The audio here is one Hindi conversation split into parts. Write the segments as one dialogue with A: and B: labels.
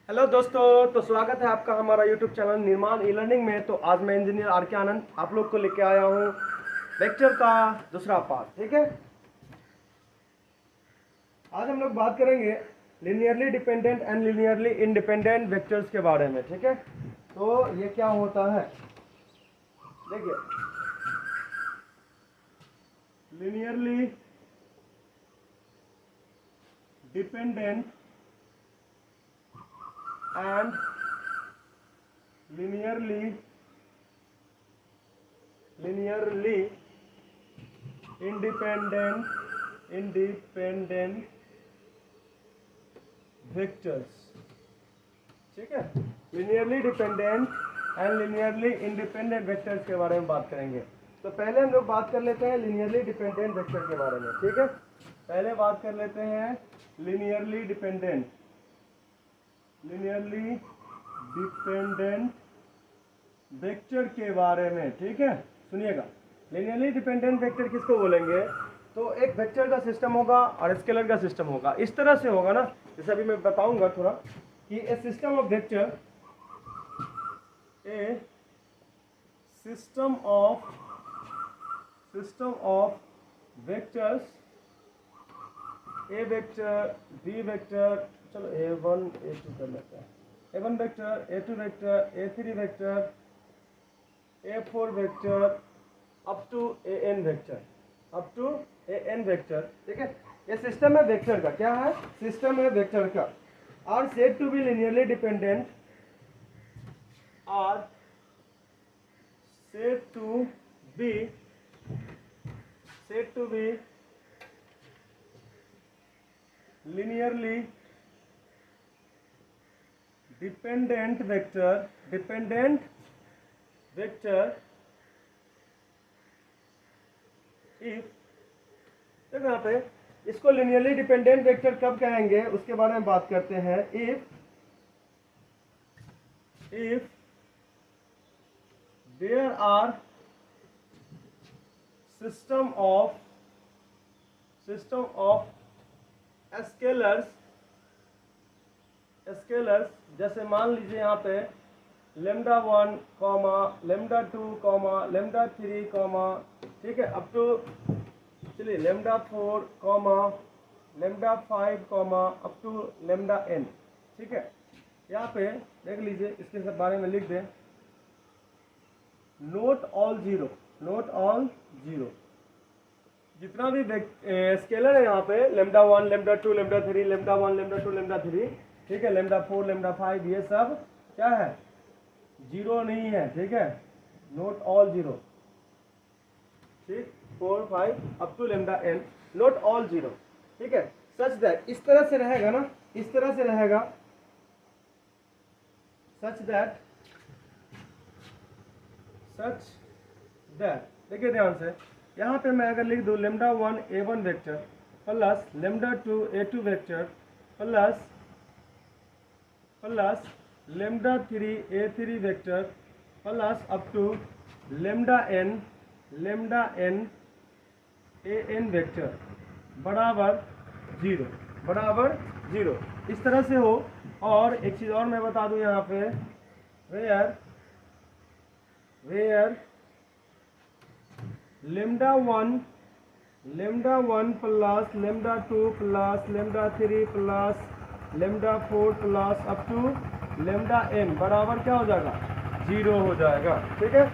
A: हेलो दोस्तों, तो स्वागत है आपका हमारा यूट्यूब चैनल निर्माण ई लर्निंग में। तो आज मैं इंजीनियर आर के आनंद आप लोग को लेके आया हूँ वेक्टर का दूसरा पार्ट। ठीक है, आज हम लोग बात करेंगे linearly dependent and linearly independent vectors के बारे में। ठीक है, तो ये क्या होता है, देखिए linearly dependent and linearly independent vectors। ठीक है, linearly dependent and linearly independent vectors के बारे में बात करेंगे। तो पहले हम लोग बात कर लेते हैं linearly dependent vector के बारे में। ठीक है, पहले बात कर लेते हैं linearly dependent वेक्टर के बारे में। ठीक है, सुनिएगा, लिनियरली डिपेंडेंट वेक्टर किसको बोलेंगे? तो एक वेक्टर का सिस्टम होगा और स्केलर का सिस्टम होगा। इस तरह से होगा ना, जैसे अभी मैं बताऊंगा थोड़ा कि a system of vector, a system of vectors, A vector, B vector, चलो A1 A2 कर लेते हैं, A1 vector, A2 vector, A3 vector, A4 vector, up to AN vector, ठीक है, ये सिस्टम है वेक्टर का। क्या है? सिस्टम है वेक्टर का। Are said to be linearly dependent, are said to be linearly dependent vector if, देखो यहाँ पे इसको linearly dependent vector कब कहेंगे उसके बारे में बात करते हैं। if there are system of scalars, जैसे मान लीजिए यहाँ पे λ1, λ2, λ3, ठीक है, अप टू चलिए λ4, λ5, अप टू λn। ठीक है, यहाँ पे देख लीजिए, इसके सब बारे में लिख दें, नोट ऑल जीरो, जितना भी स्केलर है यहाँ पे λ1, λ2, λ3, λ1, λ2, λ3, ठीक है, λ4, λ5, ये सब क्या है? जीरो नहीं है। ठीक है, नोट ऑल जीरो, ठीक, 4, 5 up to λn, not all zero. ठीक है, सच दैट, इस तरह से रहेगा ना, इस तरह से रहेगा, सच दैट देखिए ध्यान से, यहाँ पे मैं अगर लिख दूँ λ1 A1 vector plus λ2 A2 vector plus λ3 A3 vector plus up to λn AN vector बराबर जीरो, इस तरह से हो। और एक चीज़ और मैं बता दूँ यहाँ पे, where λ1 plus λ2 plus λ3 plus λ4 plus up to λn बराबर क्या हो जाएगा? जीरो हो जाएगा। ठीक है,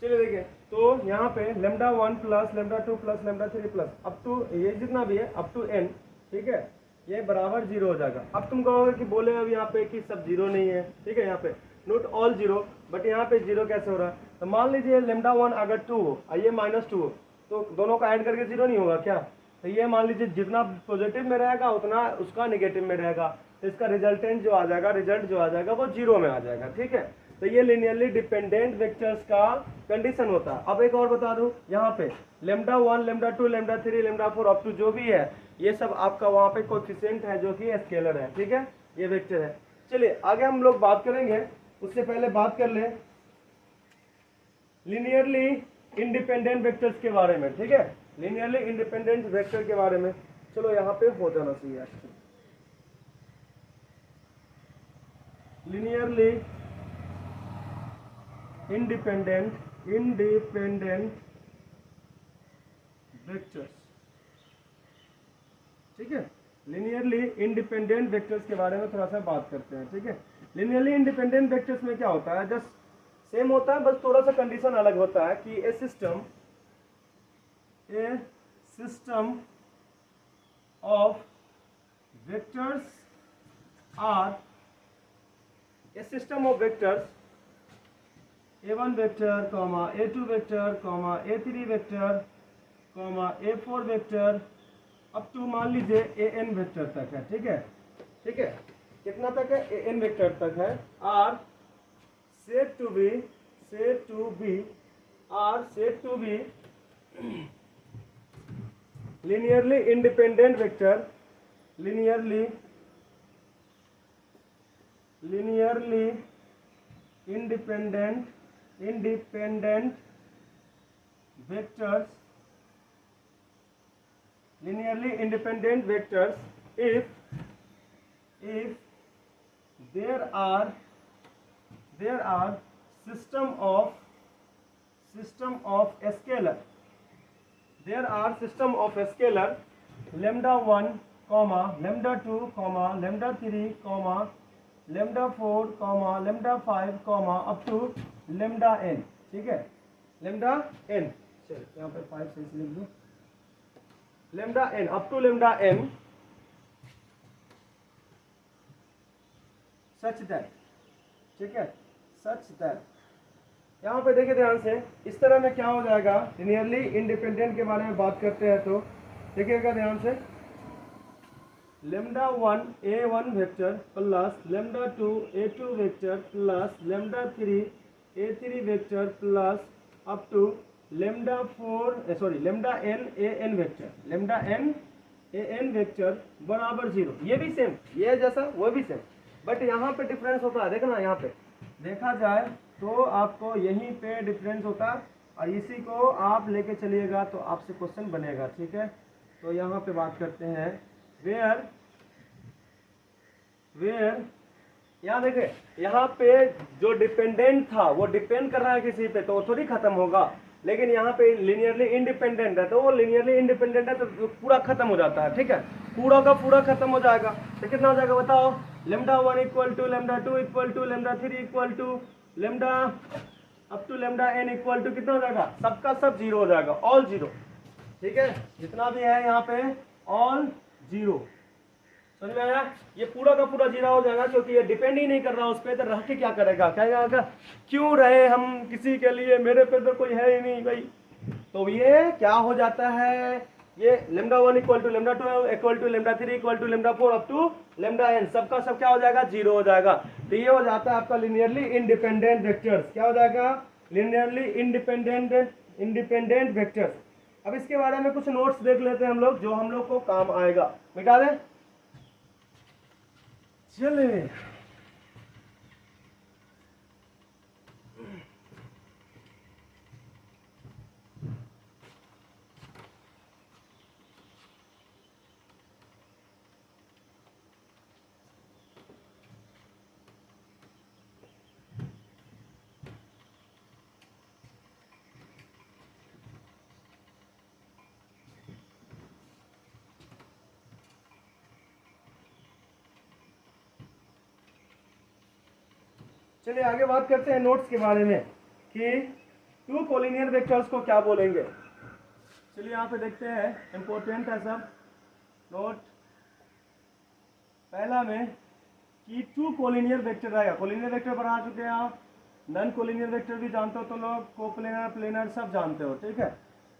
A: चलिए देखिए, तो यहाँ पे λ1 plus λ2 plus λ3 plus up to ये जितना भी है अप टू n, ठीक है, ये बराबर जीरो हो जाएगा। अब तुम कहोगे कि बोले अब यहाँ पे कि सब जीरो नहीं है। ठीक है, यहाँ पे नोट ऑल जीरो, बट यहाँ पे जीरो कैसे हो रहा है? तो मान लीजिए λ1 अगर 2 हो और ये -2 हो, तो दोनों का ऐड करके जीरो नहीं होगा क्या? तो ये मान लीजिए जितना पॉजिटिव में रहेगा उतना उसका निगेटिव में रहेगा, तो इसका रिजल्ट जो आ जाएगा वो जीरो में आ जाएगा। ठीक है, तो ये लिनियरली डिपेंडेंट वेक्टर्स का कंडीशन होता है। अब एक और बता दूं, यहाँ पे λ1, λ2, λ3, λ4 अप टू जो भी है, ये सब आपका वहाँ पे कोएफिशिएंट है जो कि स्केलर है, ठीक है, ये वेक्टर है। चलिए आगे हम लोग बात करेंगे, उससे पहले बात कर ले लीनियरली इंडिपेंडेंट वेक्टर्स के बारे में, ठीक है, लीनियरली इंडिपेंडेंट वेक्टर के बारे में। चलो यहाँ पे हो जाना चाहिए एक्चुअली, लीनियरली इंडिपेंडेंट वेक्टर्स, ठीक है, लीनियरली इंडिपेंडेंट वेक्टर्स के बारे में थोड़ा सा बात करते हैं, ठीक है। लीनियरली इंडिपेंडेंट वेक्टर्स में क्या होता है, जस्ट सेम होता है, बस थोड़ा सा कंडीशन अलग होता है कि a system of vectors are, a system of vectors a1 vector comma a2 vector comma a3 vector comma a4 vector up to मान लीजिए an वेक्टर तक है, ठीक है, ठीक है, कितना तक है, an वेक्टर तक है, are said to be linearly independent vector, linearly independent vectors, linearly independent vectors if there are system of scalar, there are system of scalar lambda 1 comma lambda 2 comma lambda 3 comma lambda 4 comma lambda 5 comma up to lambda n, ठीक है, lambda n, चल यहाँ पे 5 से लिख दो, lambda n up to lambda n such that, ठीक है, such that, यहाँ पे देखिए ध्यान से, इस तरह में क्या हो जाएगा, लिनियरली इंडिपेंडेंट के बारे में बात करते हैं तो देखिएगा ध्यान से, lambda 1 a1 vector plus lambda 2 a2 vector plus lambda 3 a3 vector plus up to lambda n an vector, lambda n an vector बराबर 0, ये भी सेम, ये जैसा वो भी सेम, बट यहाँ पे डिफरेंस होता है, देखना यहाँ पे देखा जाए तो आपको यहीं पे डिफरेंस होता है, और इसी को आप लेके चलिएगा तो आपसे क्वेश्चन बनेगा, ठीक है। तो यहाँ पे बात करते हैं वेयर यहाँ देखे, यहाँ पे जो डिपेंडेंट था वो डिपेंड कर रहा है किसी पे, तो वो थोड़ी खत्म होगा, लेकिन यहाँ पे लिनियरली इंडिपेंडेंट है तो वो लिनियरली इंडिपेंडेंट है तो पूरा खत्म हो जाता है, ठीक है, पूरा का पूरा खत्म हो जाएगा। तो कितना हो जाएगा बताओ, lambda 1 equal to lambda 2 equal to lambda 3 equal to lambda up to lambda n equal to कितना हो जाएगा, सबका सब 0 हो जाएगा, ऑल 0, ठीक है, जितना भी है यहाँ पे ऑल 0, समझ में आया, ये पूरा का पूरा 0 हो जाएगा, क्योंकि ये डिपेंड ही नहीं कर रहा उस पर, तो रह के क्या करेगा, कहेगा क्यों रहे हम किसी के लिए, मेरे पे तो कोई है ही नहीं भाई। तो ये क्या हो जाता है, ये lambda 1 equal to lambda 2 equal to lambda 3 equal to lambda 4 up to lambda n, सबका सब क्या हो जाएगा, 0 हो जाएगा। तो ये हो जाता है आपका लिनियरली इंडिपेंडेंट वेक्टर्स, क्या हो जाएगा, लिनियरली इंडिपेंडेंट वेक्टर्स। अब इसके बारे में कुछ नोट्स देख लेते हैं हम लोग, जो हम लोग को काम आएगा, मिटा दें, चलिए चलिए आगे बात करते हैं नोट्स के बारे में कि 2 कोलिनियर वेक्टर्स को क्या बोलेंगे। चलिए यहाँ पे देखते हैं, इंपॉर्टेंट है सब नोट। पहला में कि 2 कोलिनियर वेक्टर रहेगा, कोलिनियर वेक्टर पढ़ा चुके हैं आप, नॉन कोलिनियर वेक्टर भी जानते हो तो लोग, कोप्लेनर प्लेनर सब जानते हो, ठीक है।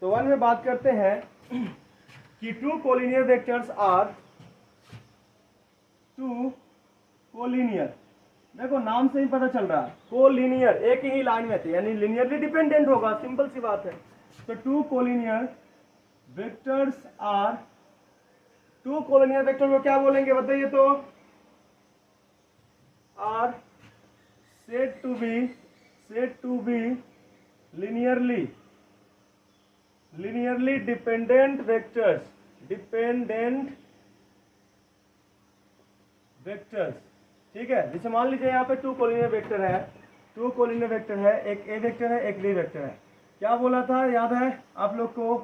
A: तो 1 में बात करते हैं कि 2 कोलिनियर वेक्टर्स आर 2 कोलिनियर, देखो नाम से ही पता चल रहा है, कोलिनियर एक ही लाइन में थे, यानी लिनियरली डिपेंडेंट होगा, सिंपल सी बात है। तो 2 collinear vectors are two collinear vector को क्या बोलेंगे बताइए तो? Are said to be linearly dependent vectors, ठीक है। जैसे मान लीजिए यहाँ पे टू कोलिनियर वेक्टर है, एक ए वेक्टर है, एक बी वेक्टर है। क्या बोला था याद है आप लोग को?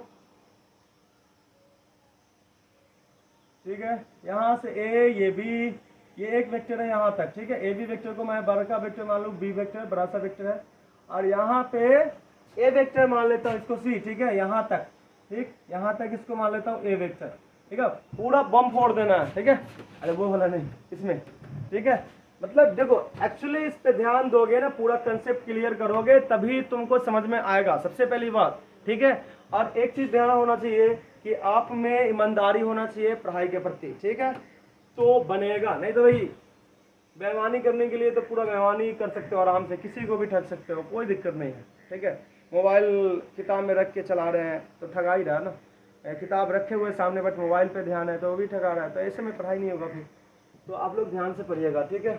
A: ठीक है, यहाँ से ए, ये बी, ये एक वेक्टर है यहाँ तक, ठीक है। ए बी वेक्टर को मैं बड़ा का वेक्टर मान लूँ, बी वेक्टर बड़ा सा वेक्टर है, और यहाँ पे ए वेक्टर मान लेता हूँ इसको सी, ठीक है, यहाँ तक, ठीक, यहाँ तक इसको मान लेता हूँ ए वेक्टर, ठीक है। पूरा बम फोड़ देना है, ठीक है, अरे वो वाला नहीं, इसमें, ठीक है। मतलब देखो एक्चुअली इस पे ध्यान दोगे ना, पूरा कंसेप्ट क्लियर करोगे तभी तुमको समझ में आएगा, सबसे पहली बात, ठीक है। और एक चीज ध्यान होना चाहिए कि आप में ईमानदारी होना चाहिए पढ़ाई के प्रति, ठीक है, तो बनेगा। नहीं तो भाई बेईमानी करने के लिए तो पूरा बेईमानी कर सकते हो, आराम से किसी को भी ठग सकते हो, कोई दिक्कत नहीं है, ठीक है। मोबाइल किताब में रख के चला रहे हैं तो ठगा ही रहा है ना, किताब रखे हुए सामने बट मोबाइल पे ध्यान है तो वो भी ठगा रहा है, तो ऐसे में पढ़ाई नहीं होगा फिर। तो आप लोग ध्यान से पढ़िएगा, ठीक है।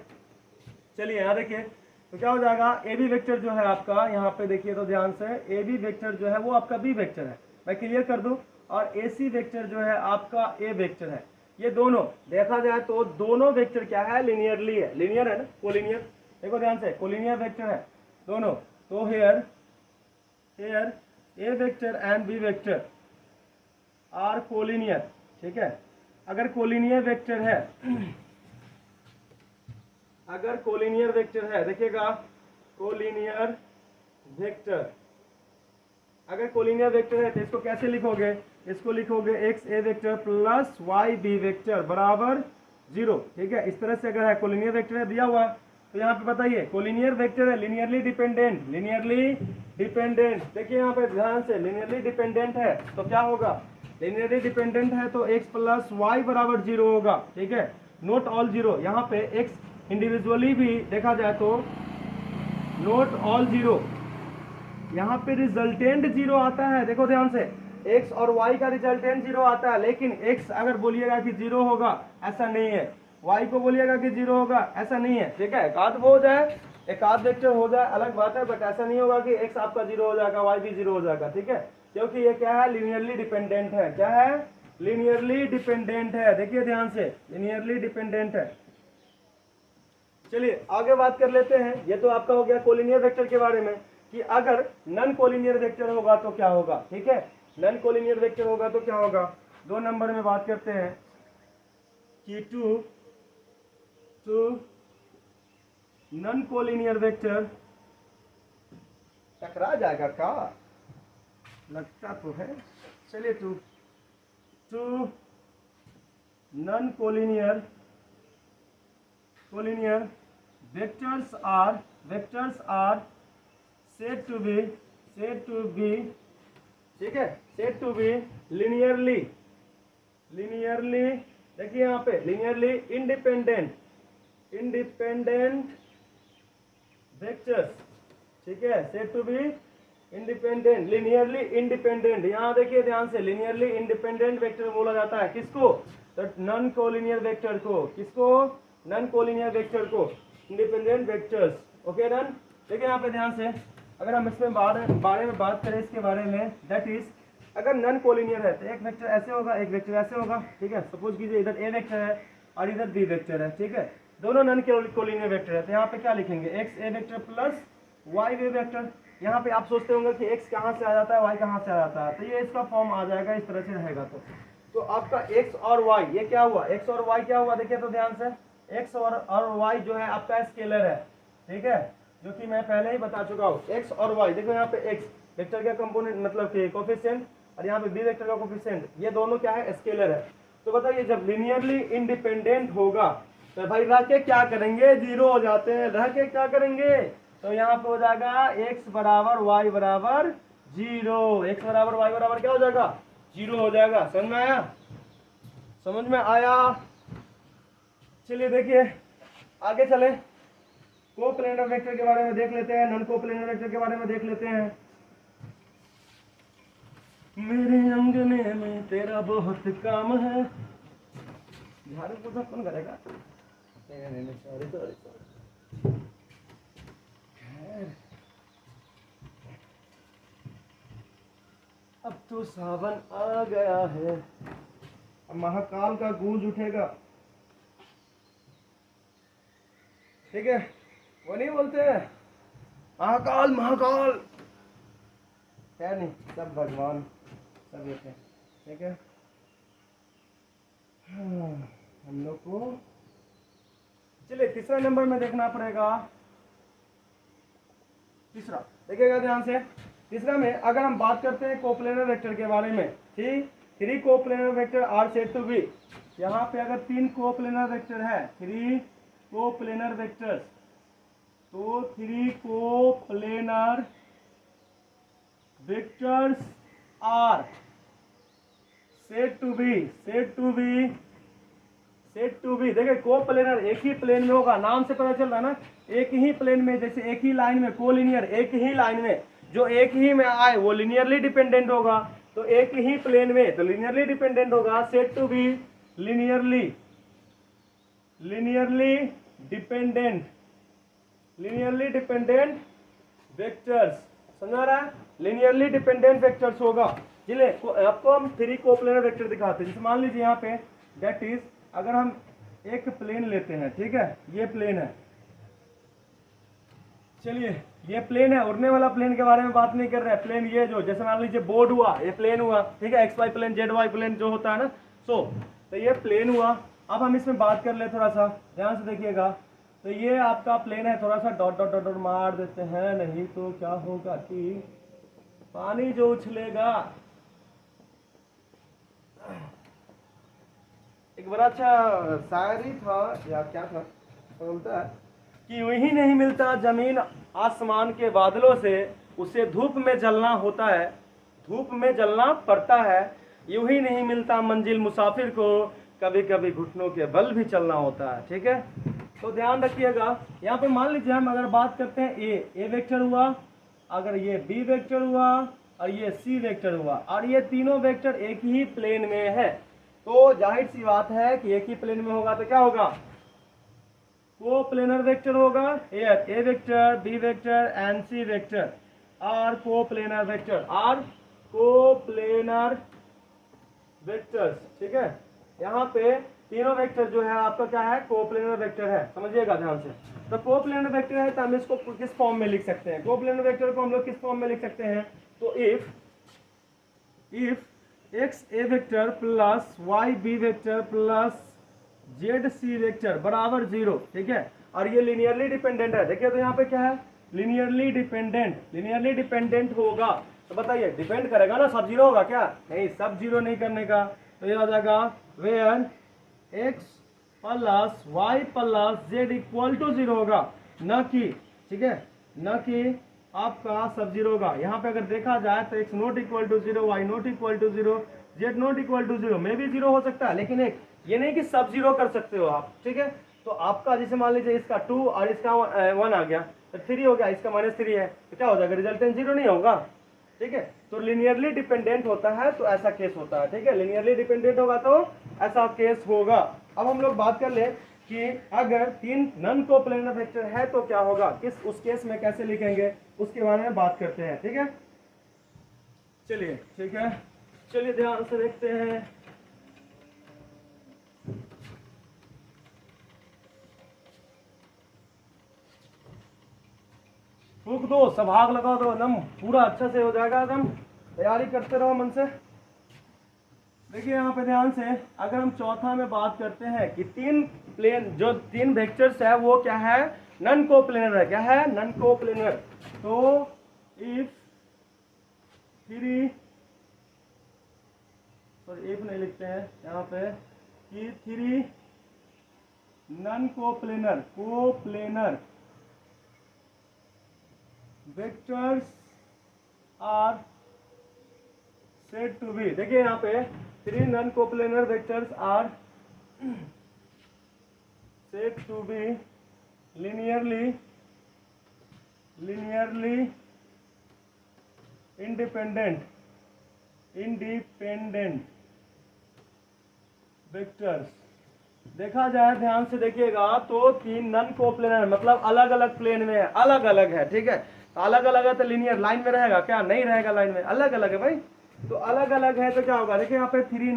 A: चलिए यहाँ देखिए, तो क्या हो जाएगा, ए बी वेक्टर जो है आपका, यहाँ पे देखिए तो ध्यान से, ए बी वेक्टर जो है वो आपका बी वेक्टर है, मैं क्लियर कर दूं, और ए सी वेक्टर जो है आपका ए वेक्टर है। ये दोनों देखा जाए तो दोनों वेक्टर क्या है, लिनियरली है, लिनियर है ना, कोलिनियर, देखो ध्यान से, कोलिनियर वेक्टर है दोनों। तो here A vector and B vector are collinear, ठीक है। अगर कोलिनियर वेक्टर है, अगर कोलिनियर वेक्टर है, देखिएगा कोलिनियर वेक्टर, अगर कोलिनियर वेक्टर है तो इसको कैसे लिखोगे, इसको लिखोगे X A vector plus Y B vector बराबर 0, ठीक है। इस तरह से अगर है कोलिनियर वेक्टर है दिया हुआ, तो यहाँ पे बताइए कोलिनियर वेक्टर है, लिनियरली डिपेंडेंट, देखिए यहाँ पे ध्यान से, लिनियरली डिपेंडेंट है तो क्या होगा, लिनियरली डिपेंडेंट है तो x प्लस वाई बराबर 0 होगा, ठीक है। नोट ऑल 0, यहाँ पे x इंडिविजुअली भी देखा जाए तो नोट ऑल 0, यहाँ पे रिजल्टेंट 0 आता है, देखो ध्यान से, x और y का रिजल्टेंट 0 आता है, लेकिन x अगर बोलिएगा कि 0 होगा ऐसा नहीं है, y को बोलिएगा कि 0 होगा ऐसा नहीं है, ठीक है। एक आध वो हो जाए, एक आध वेक्टर हो जाए अलग बात है, बट ऐसा नहीं होगा कि x आपका 0 हो जाएगा, y भी 0 हो जाएगा, ठीक है, क्योंकि ये क्या है, लीनियरली डिपेंडेंट है। क्या है, लीनियरली डिपेंडेंट है, देखिए ध्यान से, लीनियरली डिपेंडेंट है। चलिए आगे बात कर लेते हैं, ये तो आपका हो गया कोलिनियर वेक्टर के बारे में, कि अगर नॉन कोलिनियर वेक्टर होगा तो क्या होगा, ठीक है। नॉन कोलिनियर वेक्टर होगा तो क्या होगा, 2 नंबर में बात करते हैं कि टू नॉन कोलिनियर वेक्टर टकरा जाएगा का, लगता तो है। चलिए two non collinear vectors are said to be, ठीक है, said to be linearly, देखिए यहाँ पे linearly independent वेक्टर्स, ठीक है, said to be independent, linearly independent, यहाँ देखिए ध्यान से, लिनियरली इंडिपेंडेंट वेक्टर बोला जाता है किसको, तो नॉन कोलिनियर वेक्टर को, किसको, नॉन कोलिनियर वेक्टर को, इंडिपेंडेंट वेक्टर्स, ओके डन। देखिए यहाँ पे ध्यान से, अगर हम इसमें बारे में बात करें इसके बारे में, दैट इज अगर नॉन कोलिनियर है तो एक वेक्टर ऐसे होगा, एक वेक्टर ऐसे होगा, ठीक है। सपोज कीजिए इधर ए वेक्टर है और इधर बी वेक्टर है, ठीक है, दोनों नॉन कोलिनियर वेक्टर है, तो यहाँ पे क्या लिखेंगे, X A vector plus Y B vector. यहाँ पे आप सोचते होंगे कि x कहाँ से आ जाता है, y कहाँ से आ जाता है, तो ये इसका फॉर्म आ जाएगा, इस तरह से रहेगा। तो आपका x और y, ये क्या हुआ, x और y क्या हुआ, देखिए तो ध्यान से, x और y जो है आपका स्केलर है, ठीक है, जो कि मैं पहले ही बता चुका हूँ। x और y, देखो यहाँ पे x वेक्टर का कंपोनेंट मतलब कि कोफिशिएंट, और यहाँ पे b वेक्टर का कोफिशिएंट, ये दोनों क्या है, स्केलर है। तो बताइए जब लिनियरली इंडिपेंडेंट होगा तो भाई रह के क्या करेंगे, 0 हो जाते हैं, रह के क्या करेंगे, तो यहाँ पे हो जाएगा x बराबर y बराबर 0, x बराबर y बराबर क्या हो जाएगा, 0 हो जाएगा। समझ में आया, समझ में आया। चलिए देखिए आगे चले, कोप्लेनर वेक्टर के बारे में देख लेते हैं, नॉन कोप्लेनर वेक्टर के बारे में देख लेते हैं। मेरे अंगने में तेरा बहुत काम है, झाड़ू पोछा कौन करेगा? नहीं, सॉरी सॉरी सॉरी। अब तो सावन आ गया है, अब महाकाल का गूंज उठेगा। ठीक है, वो नहीं बोलते हैं महाकाल महाकाल, है नहीं, सब भगवान सब एक है। ठीक है, हम लोग को चलिए तीसरा नंबर में देखना पड़ेगा। तीसरा देखिएगा ध्यान से, तीसरा में अगर हम बात करते हैं कोप्लेनर वेक्टर के बारे में, ठीक, 3 coplanar vector are said to be. यहाँ पे अगर 3 कोप्लेनर वेक्टर है, 3 कोप्लेनर वेक्टर्स, तो 3 coplanar vectors are said to be, देखिए कोप्लेनर एक ही प्लेन में होगा, नाम से पता चल रहा है ना, एक ही प्लेन में, जैसे एक ही लाइन में, कोलिनियर एक ही लाइन में, जो एक ही में आए वो लिनियरली डिपेंडेंट होगा, तो एक ही प्लेन में तो लिनियरली डिपेंडेंट होगा। Said to be linearly dependent vectors, समझा रहा है, लिनियरली डिपेंडेंट वेक्टर्स होगा। चलिए आपको हम 3 कोप्लेनर वेक्टर दिखाते हैं। जैसे मान लीजिए यहाँ पे दैट इज, अगर हम एक प्लेन लेते हैं, ठीक है, ये प्लेन है, चलिए ये प्लेन है, उड़ने वाला प्लेन के बारे में बात नहीं कर रहे हैं, प्लेन ये जो, जैसे मान लीजिए बोर्ड हुआ, ये प्लेन हुआ, ठीक है, X Y plane, Z Y plane जो होता है ना, तो ये प्लेन हुआ। अब हम इसमें बात कर ले, थोड़ा सा ध्यान से देखिएगा, तो ये आपका प्लेन है, थोड़ा सा डॉट डॉट डॉट डॉट मार देते हैं, नहीं तो क्या होगा कि पानी जो उछलेगा। एक बड़ा अच्छा शायरी था या क्या था, बोलता है कि यूं ही नहीं मिलता जमीन आसमान के बादलों से, उसे धूप में जलना होता है, धूप में जलना पड़ता है, यूं ही नहीं मिलता मंजिल मुसाफिर को, कभी कभी घुटनों के बल भी चलना होता है। ठीक है, तो ध्यान रखिएगा, यहाँ पे मान लीजिए हम अगर बात करते हैं ए वेक्टर हुआ, अगर ये बी वेक्टर हुआ और ये सी वेक्टर हुआ, और ये तीनों वेक्टर एक ही प्लेन में है, तो जाहिर सी बात है कि एक ही प्लेन में होगा तो क्या होगा, कोप्लेनर वेक्टर होगा। A vector, B vector and C vector are coplanar vector, are coplanar vectors. ठीक है, यहाँ पे तीनों वेक्टर जो है आपका क्या है, कोप्लेनर वेक्टर है, समझिएगा ध्यान से। तो कोप्लेनर वेक्टर है तो हम इसको किस फॉर्म में लिख सकते हैं, कोप्लेनर वेक्टर को हम लोग किस फॉर्म में लिख सकते हैं, तो if X A vector plus Y B vector plus Z C vector बराबर 0, ठीक है, और ये लिनियरली डिपेंडेंट है। देखिए तो यहाँ पे क्या है, लिनियरली डिपेंडेंट होगा, तो बताइए डिपेंड करेगा ना, सब 0 होगा क्या, नहीं, सब 0 नहीं करने का, तो ये आ जाएगा where X plus Y plus Z equal to 0 होगा, न कि, ठीक है, न कि आपका सब 0 होगा। यहाँ पे अगर देखा जाए तो x not equal to 0, y not equal to 0, z not equal to 0 में भी 0 हो सकता है, लेकिन एक ये नहीं कि सब 0 कर सकते हो आप। ठीक है, तो आपका जैसे मान लीजिए इसका 2 और इसका 1 आ गया तो 3 हो गया, इसका -3 है, तो क्या हो जाएगा, रिजल्टेंट 0 नहीं होगा। ठीक है, तो लिनियरली डिपेंडेंट होता है तो ऐसा केस होता है। ठीक है, लिनियरली डिपेंडेंट होगा तो ऐसा केस होगा। अब हम लोग बात कर ले कि अगर 3 नॉन कोप्लेनर वेक्टर है तो क्या होगा, किस उस केस में कैसे लिखेंगे, उसके बारे में बात करते हैं। ठीक है, चलिए, ठीक है, चलिए ध्यान से देखते हैं। फूक दो, सब आग लगा दो, एकदम पूरा अच्छा से हो जाएगा, एकदम तैयारी करते रहो मन से। देखिए यहाँ पे ध्यान से, अगर हम चौथा में बात करते हैं कि 3 प्लेन जो 3 वेक्टर्स है वो क्या है, नॉन कोप्लेनर है, क्या है, नॉन कोप्लेनर। तो इफ 3, सॉरी इफ नहीं लिखते हैं यहाँ पे, कि 3 non coplanar vectors are said to be, देखिए यहाँ पे 3 non coplanar vectors are said to be linearly independent vectors. देखा जाए ध्यान से देखिएगा तो तीन नन कोप्लेनर मतलब अलग अलग प्लेन में है, अलग अलग है, ठीक है। अलग अलग है तो लीनियर लाइन में रहेगा क्या? नहीं रहेगा लाइन में, अलग अलग है भाई। तो अलग अलग है तो क्या होगा, देखिए यहाँ पे थ्री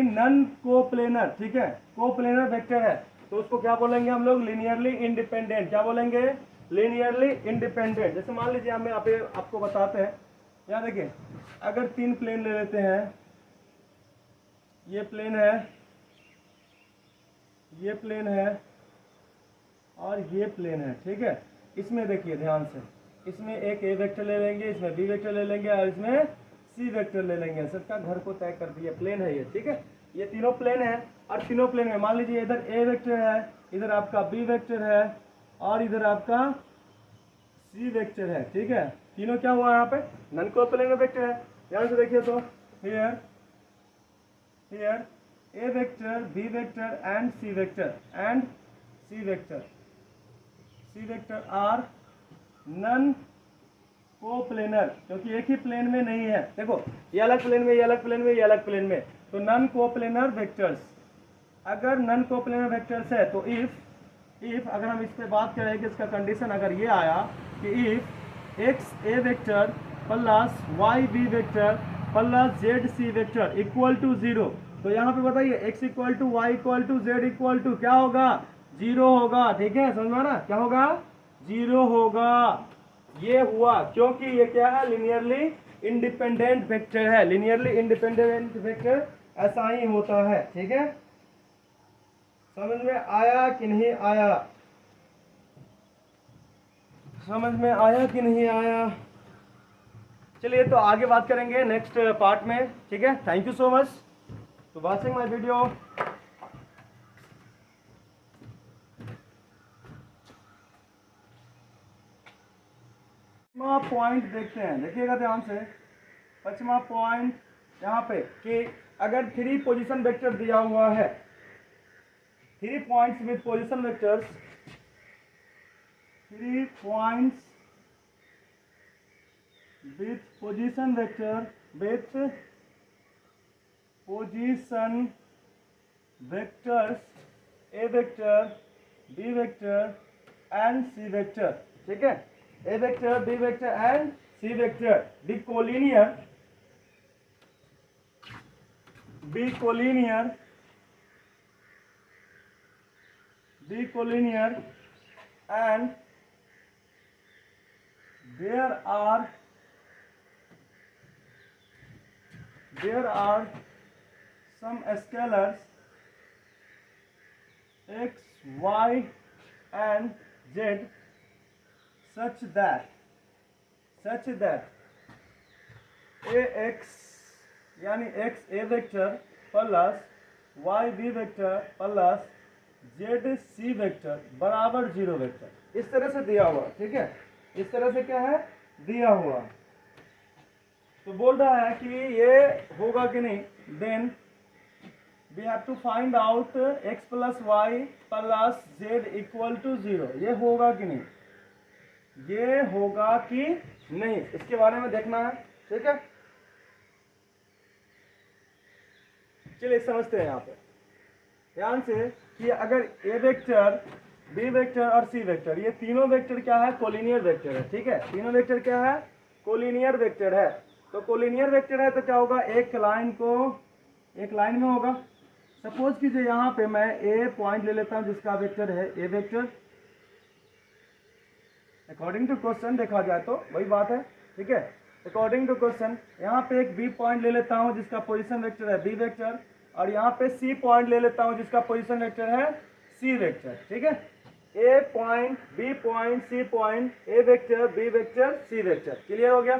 A: नन कोप्लेनर, ठीक है, कोप्लेनर वेक्टर है तो उसको क्या बोलेंगे हम लोग? Linearly independent. क्या बोलेंगे? Linearly independent. जैसे मान लीजिए हम यहाँ पे आपको बताते हैं, यहाँ देखिए अगर तीन प्लेन ले लेते हैं, ये प्लेन है, ये प्लेन है और ये प्लेन है, ठीक है। इसमें देखिए ध्यान से, इसमें एक ए वेक्टर ले लेंगे, इसमें बी वेक्टर ले लेंगे और इसमें सी वेक्टर ले लेंगे। सबका घर को तय कर दिया, प्लेन है ये, ठीक है। ये तीनों प्लेन है और तीनों प्लेन में मान लीजिए इधर ए वेक्टर है, इधर आपका बी वेक्टर है और इधर आपका सी वेक्टर है, ठीक है। तीनों क्या हुआ यहाँ पे? नन कोप्लेनर वेक्टर है। ध्यान से देखिए तो here A vector, B vector and C vector are non coplanar, क्योंकि एक ही प्लेन में नहीं है। देखो ये अलग प्लेन में, ये अलग प्लेन में, ये अलग प्लेन में, तो नन कोप्लेनर वेक्टर्स। अगर नन कोप्लेनर वेक्टर्स है तो इफ अगर हम इस पे बात करें कि इसका कंडीशन अगर ये आया कि if X A vector plus Y B vector plus Z C vector equal to 0, तो यहाँ पे बताइए x equal to Y equal to Z equal to क्या होगा? 0 होगा, ठीक है। समझ में आ रहा? क्या होगा? 0 होगा। ये हुआ क्योंकि ये क्या है? लीनियरली इंडिपेंडेंट वेक्टर है। लीनियरली इंडिपेंडेंट वेक्टर ऐसा ही होता है, ठीक है। समझ में आया कि नहीं आया? समझ में आया कि नहीं आया? चलिए तो आगे बात करेंगे नेक्स्ट पार्ट में, ठीक है। Thank you so much to watching my video. पांचवा पॉइंट देखते हैं, देखिएगा ध्यान से। पांचवा पॉइंट यहाँ पे कि अगर थ्री पोजीशन वेक्टर दिया हुआ है, 3 points with position vectors, 3 points with position vector, with position vectors a vector, b vector and c vector, ठीक है। a vector, b vector and c vector be collinear and there are some scalars x, y and z such that ax यानी x a vector plus y b vector plus z c vector बराबर 0 वेक्टर। इस तरह से दिया हुआ, ठीक है। इस तरह से क्या है? दिया हुआ। तो बोल रहा है कि ये होगा कि नहीं, then we have to find out x plus Y plus Z equal to 0। ये होगा कि नहीं, ये होगा कि नहीं, इसके बारे में देखना है, ठीक है। चलिए समझते हैं यहाँ पे ध्यान से कि अगर ए वेक्टर, बी वेक्टर और सी वेक्टर, ये तीनों वेक्टर क्या है? कोलिनियर वेक्टर है, ठीक है। तीनों वेक्टर क्या है? कोलिनियर वेक्टर है। तो कोलिनियर वेक्टर है तो क्या होगा? एक लाइन में होगा। सपोज कीजिए यहाँ पे मैं ए पॉइंट ले लेता हूँ जिसका वेक्टर है ए वेक्टर, अकॉर्डिंग टू क्वेश्चन देखा जाए तो वही बात है, ठीक है। अकॉर्डिंग टू क्वेश्चन यहाँ पे एक बी पॉइंट ले लेता हूँ जिसका पोजीशन वेक्टर है बी वेक्टर, और यहाँ पे सी पॉइंट ले लेता हूँ जिसका पोजीशन वेक्टर है सी वेक्टर, ठीक है। A point, B point, C point, A vector, B vector, C vector. Clear हो गया?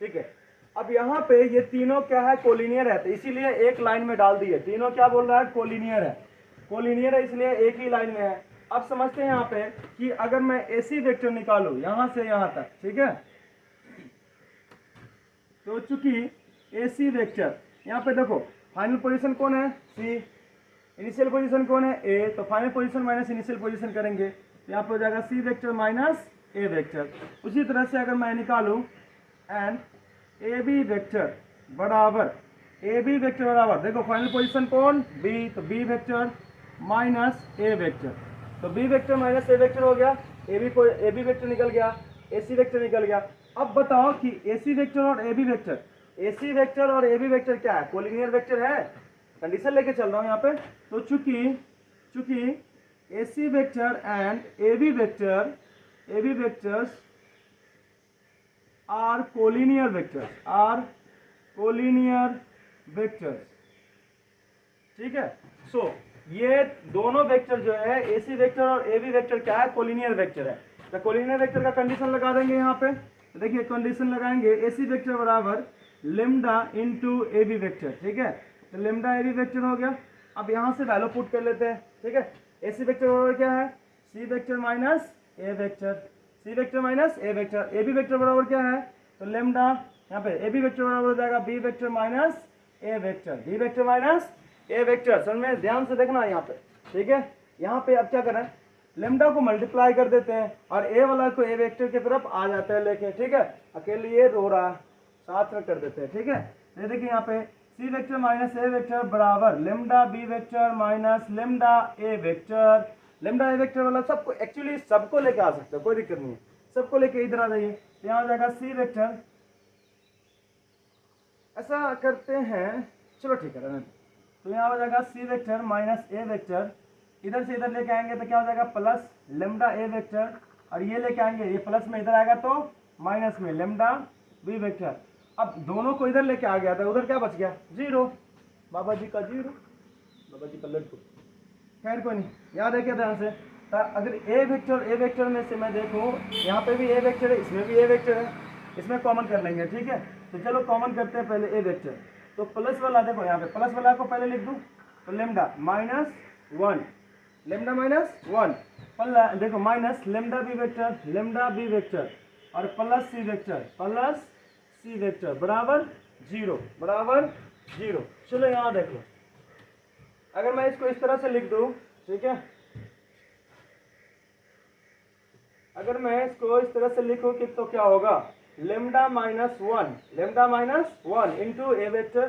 A: ठीक है। अब यहाँ पे ये तीनों क्या है? कोलिनियर है, तो इसीलिए एक लाइन में डाल दिए। तीनों क्या बोल रहा है? कोलिनियर है। कोलिनियर है इसलिए एक ही लाइन में है। अब समझते हैं यहाँ पे कि अगर मैं एसी वेक्टर निकालूं यहाँ से यहाँ तक, ठीक है, तो चूंकि एसी वेक्टर यहाँ पे देखो फाइनल पोजीशन कौन है? सी। इनिशियल पोजीशन कौन है? ए। तो final position minus initial position करेंगे तो यहाँ पे हो जाएगा C vector minus A vector. उसी तरह से अगर मैं निकालूं एंड ए बी वेक्टर बराबर देखो फाइनल पोजीशन कौन? बी, तो B vector minus A vector. तो B vector minus A vector हो गया, ए बी वेक्टर निकल गया, ए सी वेक्टर निकल गया। अब बताओ कि ए सी वेक्टर और A B vector, A C vector और ए बी वेक्टर क्या है? कोलिनियर वेक्टर है। कंडीशन लेके चल रहा हूँ यहाँ पे। तो चूंकि A C vector and A B vectors are collinear vectors, ठीक है। सो ये दोनों वेक्टर जो है ए सी वेक्टर और ए बी वेक्टर क्या है? कोलिनियर वेक्टर है। तो कोलिनियर वेक्टर का कंडीशन लगा देंगे यहाँ पे। देखिए कंडीशन लगाएंगे, ए सी वेक्टर बराबर lambda into A B vector, ठीक है। तो लेमडा ए बी वेक्टर हो गया। अब यहाँ से वैल्यू पुट कर लेते हैं, ठीक है। ए सी वेक्टर बराबर क्या है? C vector minus A vector, C vector minus A vector. A B vector बराबर क्या है? तो लेमडा, यहाँ पे ए बी वेक्टर बराबर हो जाएगा B vector minus A vector, B vector minus A vector. समझ में? ध्यान से देखना यहाँ पे, ठीक है। यहाँ पे अब क्या करें, लेमडा को मल्टीप्लाई कर देते हैं और ए वाला को ए वेक्टर की तरफ आ जाता है लेके, ठीक है। अकेले ये रो रहा है, साथ में कर देते हैं, ठीक है। ये देखिए यहाँ पे C vector minus A vector बराबर lambda B vector minus lambda A vector. Lambda A vector वाला सबको, एक्चुअली सबको लेके आ सकते हो, कोई दिक्कत नहीं है। सबको लेके इधर आ जाइए। तो यहाँ आ जाएगा सी वेक्टर, ऐसा करते हैं, चलो ठीक है रहने दो। तो यहाँ हो जाएगा C vector minus A vector, इधर से इधर लेके आएंगे तो क्या हो जाएगा? प्लस लेमडा ए वेक्टर, और ये लेके आएंगे, ये प्लस में इधर आएगा तो माइनस में लेमडा बी वेक्टर। अब दोनों को इधर लेके आ गया था, उधर क्या बच गया? जीरो। बाबा जी का जीरो, बाबा जी का लड्डू। खैर कोई नहीं, याद है क्या ध्यान से। तो अगर ए वेक्टर में से मैं देखूँ, यहाँ पे भी ए वेक्टर है, इसमें भी ए वेक्टर है, इसमें कॉमन कर लेंगे, ठीक है। तो चलो कॉमन करते हैं पहले ए वेक्टर। तो प्लस वाला देखो, यहाँ पे प्लस वाला को पहले लिख दूँ, तो lambda minus one, lambda minus one, देखो माइनस लेमडा बी वेक्टर और प्लस सी वेक्टर बराबर जीरो। चलो यहाँ देख लो, अगर मैं इसको इस तरह से लिख दूँ, ठीक है, अगर मैं इसको इस तरह से लिखूँ कि तो क्या होगा? Lambda minus one into A vector,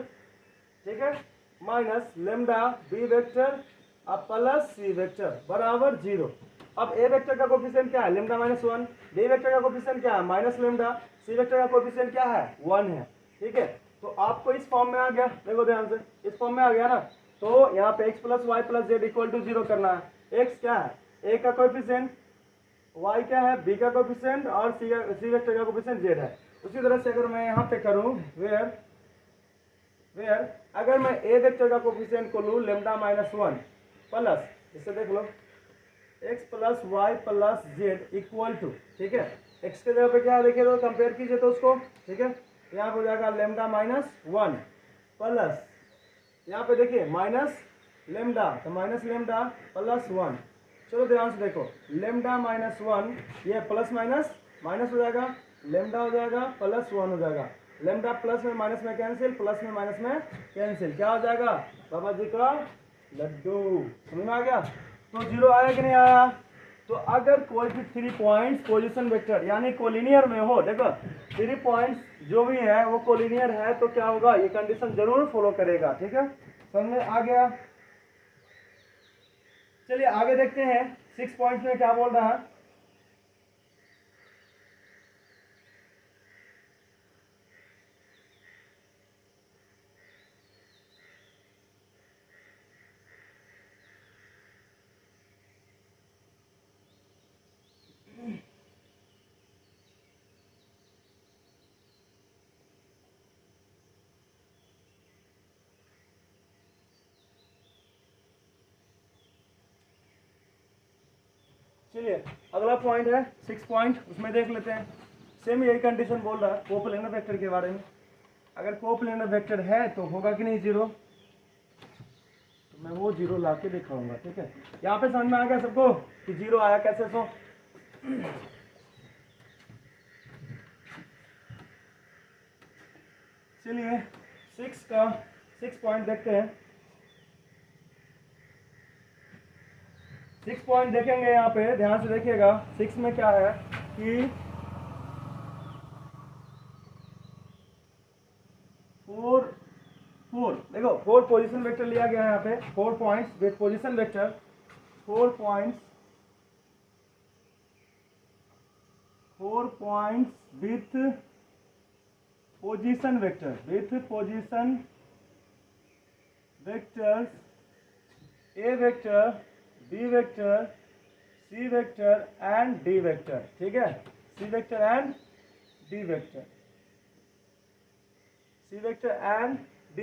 A: ठीक है, माइनस लेमडा बी वेक्टर अब प्लस सी वेक्टर बराबर जीरो। अब ए वेक्टर का कोफिशिएंट क्या है? Lambda minus one. B vector का कोफिशिएंट क्या है? Minus lambda. सी वेक्टर का कोफिशिएंट क्या है? वन है, ठीक है। तो आपको इस फॉर्म में आ गया, देखो ध्यान से, इस फॉर्म में आ गया ना। तो यहाँ पे x plus Y plus Z equal to zero करना है। x क्या है? a का कोफिशिएंट, y क्या है? b का कोफिशिएंट, और सी वेक्टर का कोफिशिएंट z है। उसी तरह से अगर मैं यहाँ पे करूँ वेयर अगर मैं ए वेक्टर का कोफिशिएंट को लूँ लेमडा माइनस वन प्लस, इससे देख लो, x plus Y plus Z equal to, ठीक है, x के जगह पे क्या देखिए तो कंपेयर कीजिए तो उसको, ठीक है। यहाँ पे हो जाएगा लेमडा माइनस वन प्लस, यहाँ पे देखिए माइनस लेमडा, तो माइनस लेमडा प्लस वन। चलो ध्यान से देखो, लेमडा माइनस वन, ये प्लस माइनस माइनस हो जाएगा, लेमडा हो जाएगा प्लस वन हो जाएगा, लेमडा प्लस में माइनस में कैंसिल, प्लस में माइनस में कैंसिल, क्या हो जाएगा? बाबा जी का लड्डू। समझ में आ गया? तो जीरो आया कि नहीं आया? तो अगर कोई भी 3 पॉइंट्स पोजीशन वेक्टर यानी कोलिनियर में हो, देखो 3 पॉइंट्स जो भी है वो कोलिनियर है, तो क्या होगा? ये कंडीशन जरूर फॉलो करेगा, ठीक है। समझ में आ गया? चलिए आगे देखते हैं 6 पॉइंट्स में क्या बोल रहा है। चलिए अगला पॉइंट है 6 पॉइंट, उसमें देख लेते हैं। सेम यही कंडीशन बोल रहा है कोप्लेनर वेक्टर के बारे में। अगर कोप्लेनर वेक्टर है तो होगा कि नहीं जीरो, तो मैं वो जीरो ला के दिखाऊंगा, ठीक है। यहाँ पे समझ में आ गया सबको कि जीरो आया कैसे? तो चलिए 6 पॉइंट देखते हैं। 6 पॉइंट देखेंगे, यहाँ पे ध्यान से देखिएगा। 6 में क्या है कि 4 देखो 4 पोजीशन वेक्टर लिया गया है यहाँ पे, 4 points with position vector. 4 points with position vectors, a vector, b vector, c vector and d vector, ठीक है, c vector and d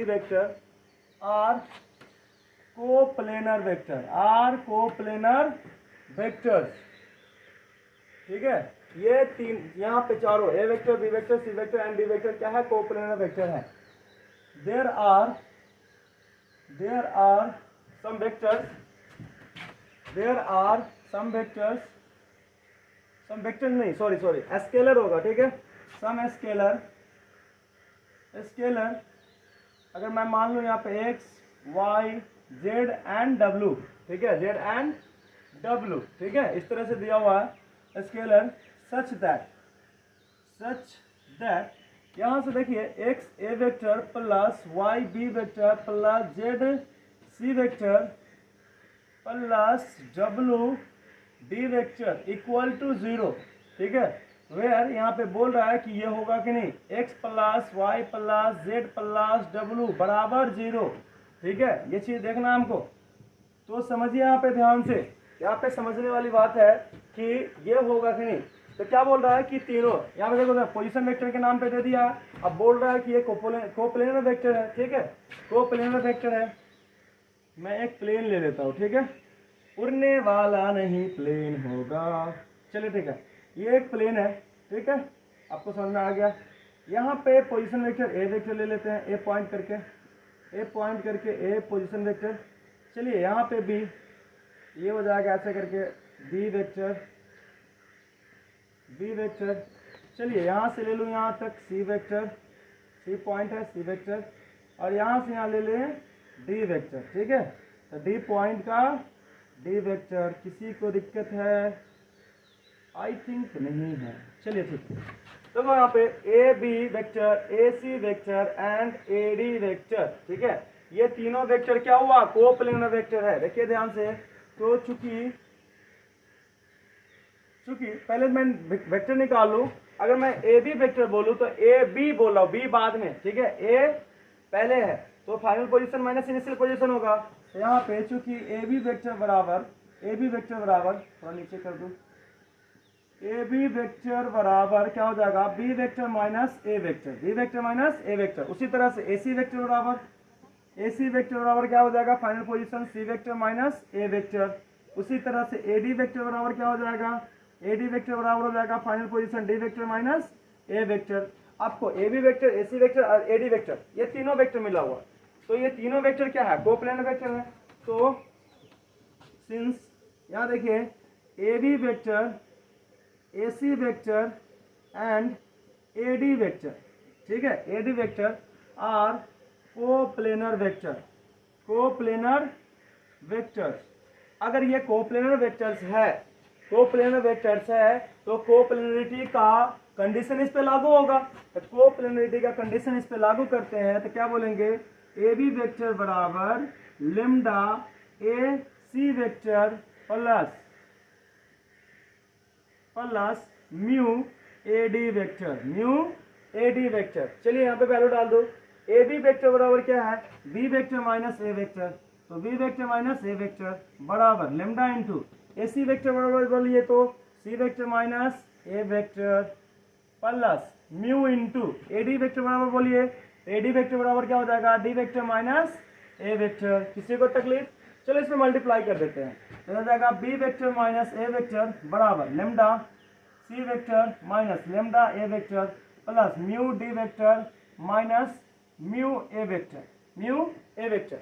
A: vector are coplanar vectors, ठीक है। ये तीन यहाँ पे चारों A vector, B vector, C vector and D vector क्या है, कोप्लेनर वेक्टर है। देयर आर some vectors, नहीं, सॉरी स्केलर होगा, ठीक है। सम स्केलर अगर मैं मान लूँ यहाँ पे x, y, z and w, ठीक है, z एंड w, ठीक है, इस तरह से दिया हुआ है स्केलर सच दैट यहाँ से देखिए x a vector plus y b vector plus z c vector plus w d vector equal to 0, ठीक है। वेयर यहाँ पे बोल रहा है कि ये होगा कि नहीं, x plus Y plus Z plus W बराबर 0, ठीक है। ये चीज देखना हमको, तो समझिए यहाँ पे ध्यान से, यहाँ पे समझने वाली बात है कि ये होगा कि नहीं। तो क्या बोल रहा है कि तीनों, यहाँ पे देखो पोजीशन वेक्टर के नाम पे दे दिया, अब बोल रहा है कि ये कोप्लेनर वेक्टर है, ठीक है, कोप्लेनर वेक्टर है। मैं एक प्लेन ले लेता हूँ, ठीक है, उड़ने वाला नहीं प्लेन होगा, चलिए ठीक है, ये एक प्लेन है, ठीक है, आपको समझ में आ गया। यहाँ पे पोजीशन वेक्टर ए वेक्टर ले लेते हैं, ए पॉइंट करके ए पोजीशन वेक्टर, चलिए यहाँ पे बी, ये हो जाएगा ऐसे करके बी वेक्टर, चलिए यहाँ से ले लूँ यहाँ तक सी वेक्टर, सी पॉइंट है सी वेक्टर, और यहाँ से यहाँ ले लें डी वेक्टर, ठीक है। तो डी पॉइंट का डी वेक्टर, किसी को दिक्कत है? आई थिंक नहीं है, चलिए ठीक है। तो यहाँ पे A B vector, A C vector and A D vector, ठीक है, ये तीनों वेक्टर क्या हुआ, कोप्लेनर वेक्टर है। देखिए ध्यान से, तो चूंकि पहले मैं वेक्टर निकाल लूं, अगर मैं ए बी वेक्टर बोलूं तो ए बी बोल रहा हूं, बी बाद में, ठीक है, ए पहले है, तो final position minus initial position होगा। तो यहाँ पे चूंकि ए बी वेक्टर बराबर थोड़ा नीचे कर दूं, ए बी वेक्टर बराबर क्या हो जाएगा, B vector minus A vector, उसी तरह से ए सी वेक्टर बराबर क्या हो जाएगा, final position C vector minus A vector, उसी तरह से ए डी वेक्टर बराबर क्या हो जाएगा, ए डी वेक्टर बराबर हो जाएगा final position D vector minus A vector. आपको A B vector, A C vector और ए डी वेक्टर, ये तीनों वेक्टर मिला हुआ, तो ये तीनों वेक्टर क्या है, कोप्लेनर वेक्टर है। तो सिंस यहाँ देखिए A B vector, A C vector and A D vector, ठीक है, A D vector are coplanar vectors. अगर ये कोप्लेनर वेक्टर्स है तो कोप्लेनरिटी का कंडीशन इस पे लागू होगा। तो कोप्लेनरिटी का कंडीशन इस पे लागू करते हैं तो क्या बोलेंगे, ए बी वेक्टर बराबर lambda A C vector plus mu A D vector, चलिए यहाँ पे वैल्यू डाल दो। ए बी वेक्टर बराबर क्या है, B vector minus A vector, तो B vector minus A vector बराबर lambda into A C vector बराबर बोलिए तो C vector minus A vector plus mu into A D vector बराबर बोलिए, ए डी वेक्टर बराबर क्या हो जाएगा, D vector minus A vector. किसी को तकलीफ, चलो इसमें मल्टीप्लाई कर देते हैं, तो हो जाएगा B vector minus A vector बराबर lambda C vector minus lambda A vector plus mu D vector minus mu A vector.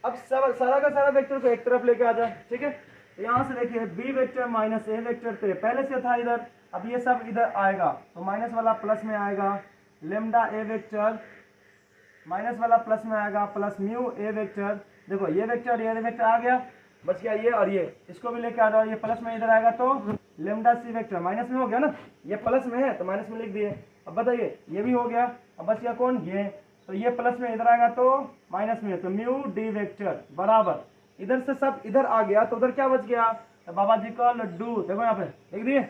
A: अब सारा का सारा वेक्टर को एक तरफ लेके आ जाए, ठीक है। तो यहाँ से देखिए B vector minus A vector तो पहले से था इधर, अब ये सब इधर आएगा तो माइनस वाला प्लस में आएगा, लेम्डा ए वेक्टर माइनस वाला प्लस में आएगा प्लस म्यू ए वेक्टर। देखो ये वेक्टर आ गया, बच गया ये और ये, इसको भी लेके आ जाओ, ये प्लस में इधर आएगा तो लेम्डा सी वेक्टर माइनस में हो गया ना, ये प्लस में है तो माइनस में लिख दिए। अब बताइए ये भी हो गया, अब बच गया कौन, ये, तो ये प्लस में इधर आएगा तो माइनस में, तो म्यू डी वेक्टर बराबर इधर से सब इधर आ गया तो उधर क्या बच गया, तो बाबा जी का लड्डू। देखो यहाँ पे लिख दिए।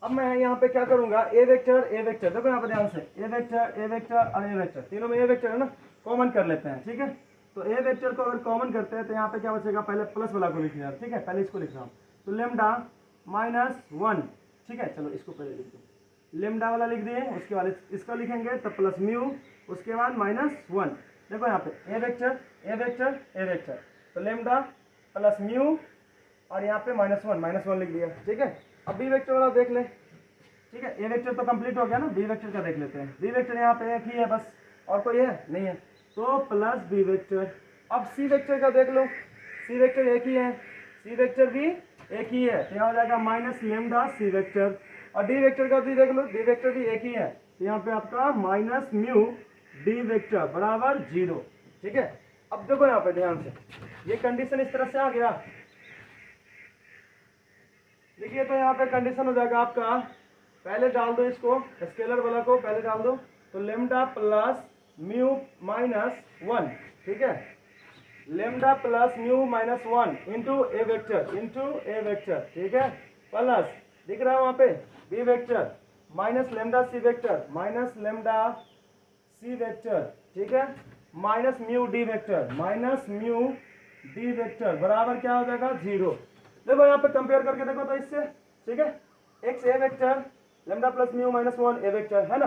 A: अब मैं यहाँ पे क्या करूंगा, ए वेक्टर देखो यहाँ पे ध्यान से, ए वेक्टर और ए वेक्टर, तीनों में ए वेक्टर है ना, कॉमन कर लेते हैं। ठीक है, तो ए वेक्टर को अगर कॉमन करते हैं तो यहाँ पे क्या बचेगा, पहले प्लस वाला को लिख लिया। ठीक है, पहले इसको लिख रहा हूँ, तो लेमडा -1। ठीक है, चलो इसको पहले लिख दो, लेमडा वाला लिख दिए, उसके बाद इसका लिखेंगे तो प्लस म्यू, उसके बाद -1। देखो यहाँ पे ए वेक्टर, तो लेमडा प्लस म्यू और यहाँ पे -1 लिख दिया। ठीक है, अब बी वेक्टर वाला देख ले। ठीक है, ए वेक्टर तो कंप्लीट हो गया ना, बी वेक्टर का देख लेते हैं। बी वेक्टर यहाँ पे एक ही है बस, और कोई है नहीं है, तो प्लस बी वेक्टर। अब सी वेक्टर का देख लो, सी वेक्टर एक ही है, सी वेक्टर भी एक ही है, तो यहाँ हो जाएगा माइनस लेमडा सी वेक्टर। और डी वेक्टर का भी देख लो, डी वेक्टर भी एक ही है, तो यहाँ पे आपका माइनस म्यू डी वेक्टर बराबर 0। ठीक है, अब देखो यहाँ पे ध्यान से, ये कंडीशन इस तरह से आ गया। देखिए, तो यहाँ पे कंडीशन हो जाएगा आपका, पहले डाल दो इसको, स्केलर वाला को पहले डाल दो, तो लेमडा प्लस म्यू -1। ठीक है, lambda plus mu -1 into A vector. ठीक है, प्लस दिख रहा है वहां पे B vector minus lambda C vector. ठीक है, माइनस म्यू डी वेक्टर बराबर क्या हो जाएगा, 0। देखो यहाँ पे कंपेयर करके देखो तो इससे। ठीक है, x A vector lambda plus mu -1 A vector है ना,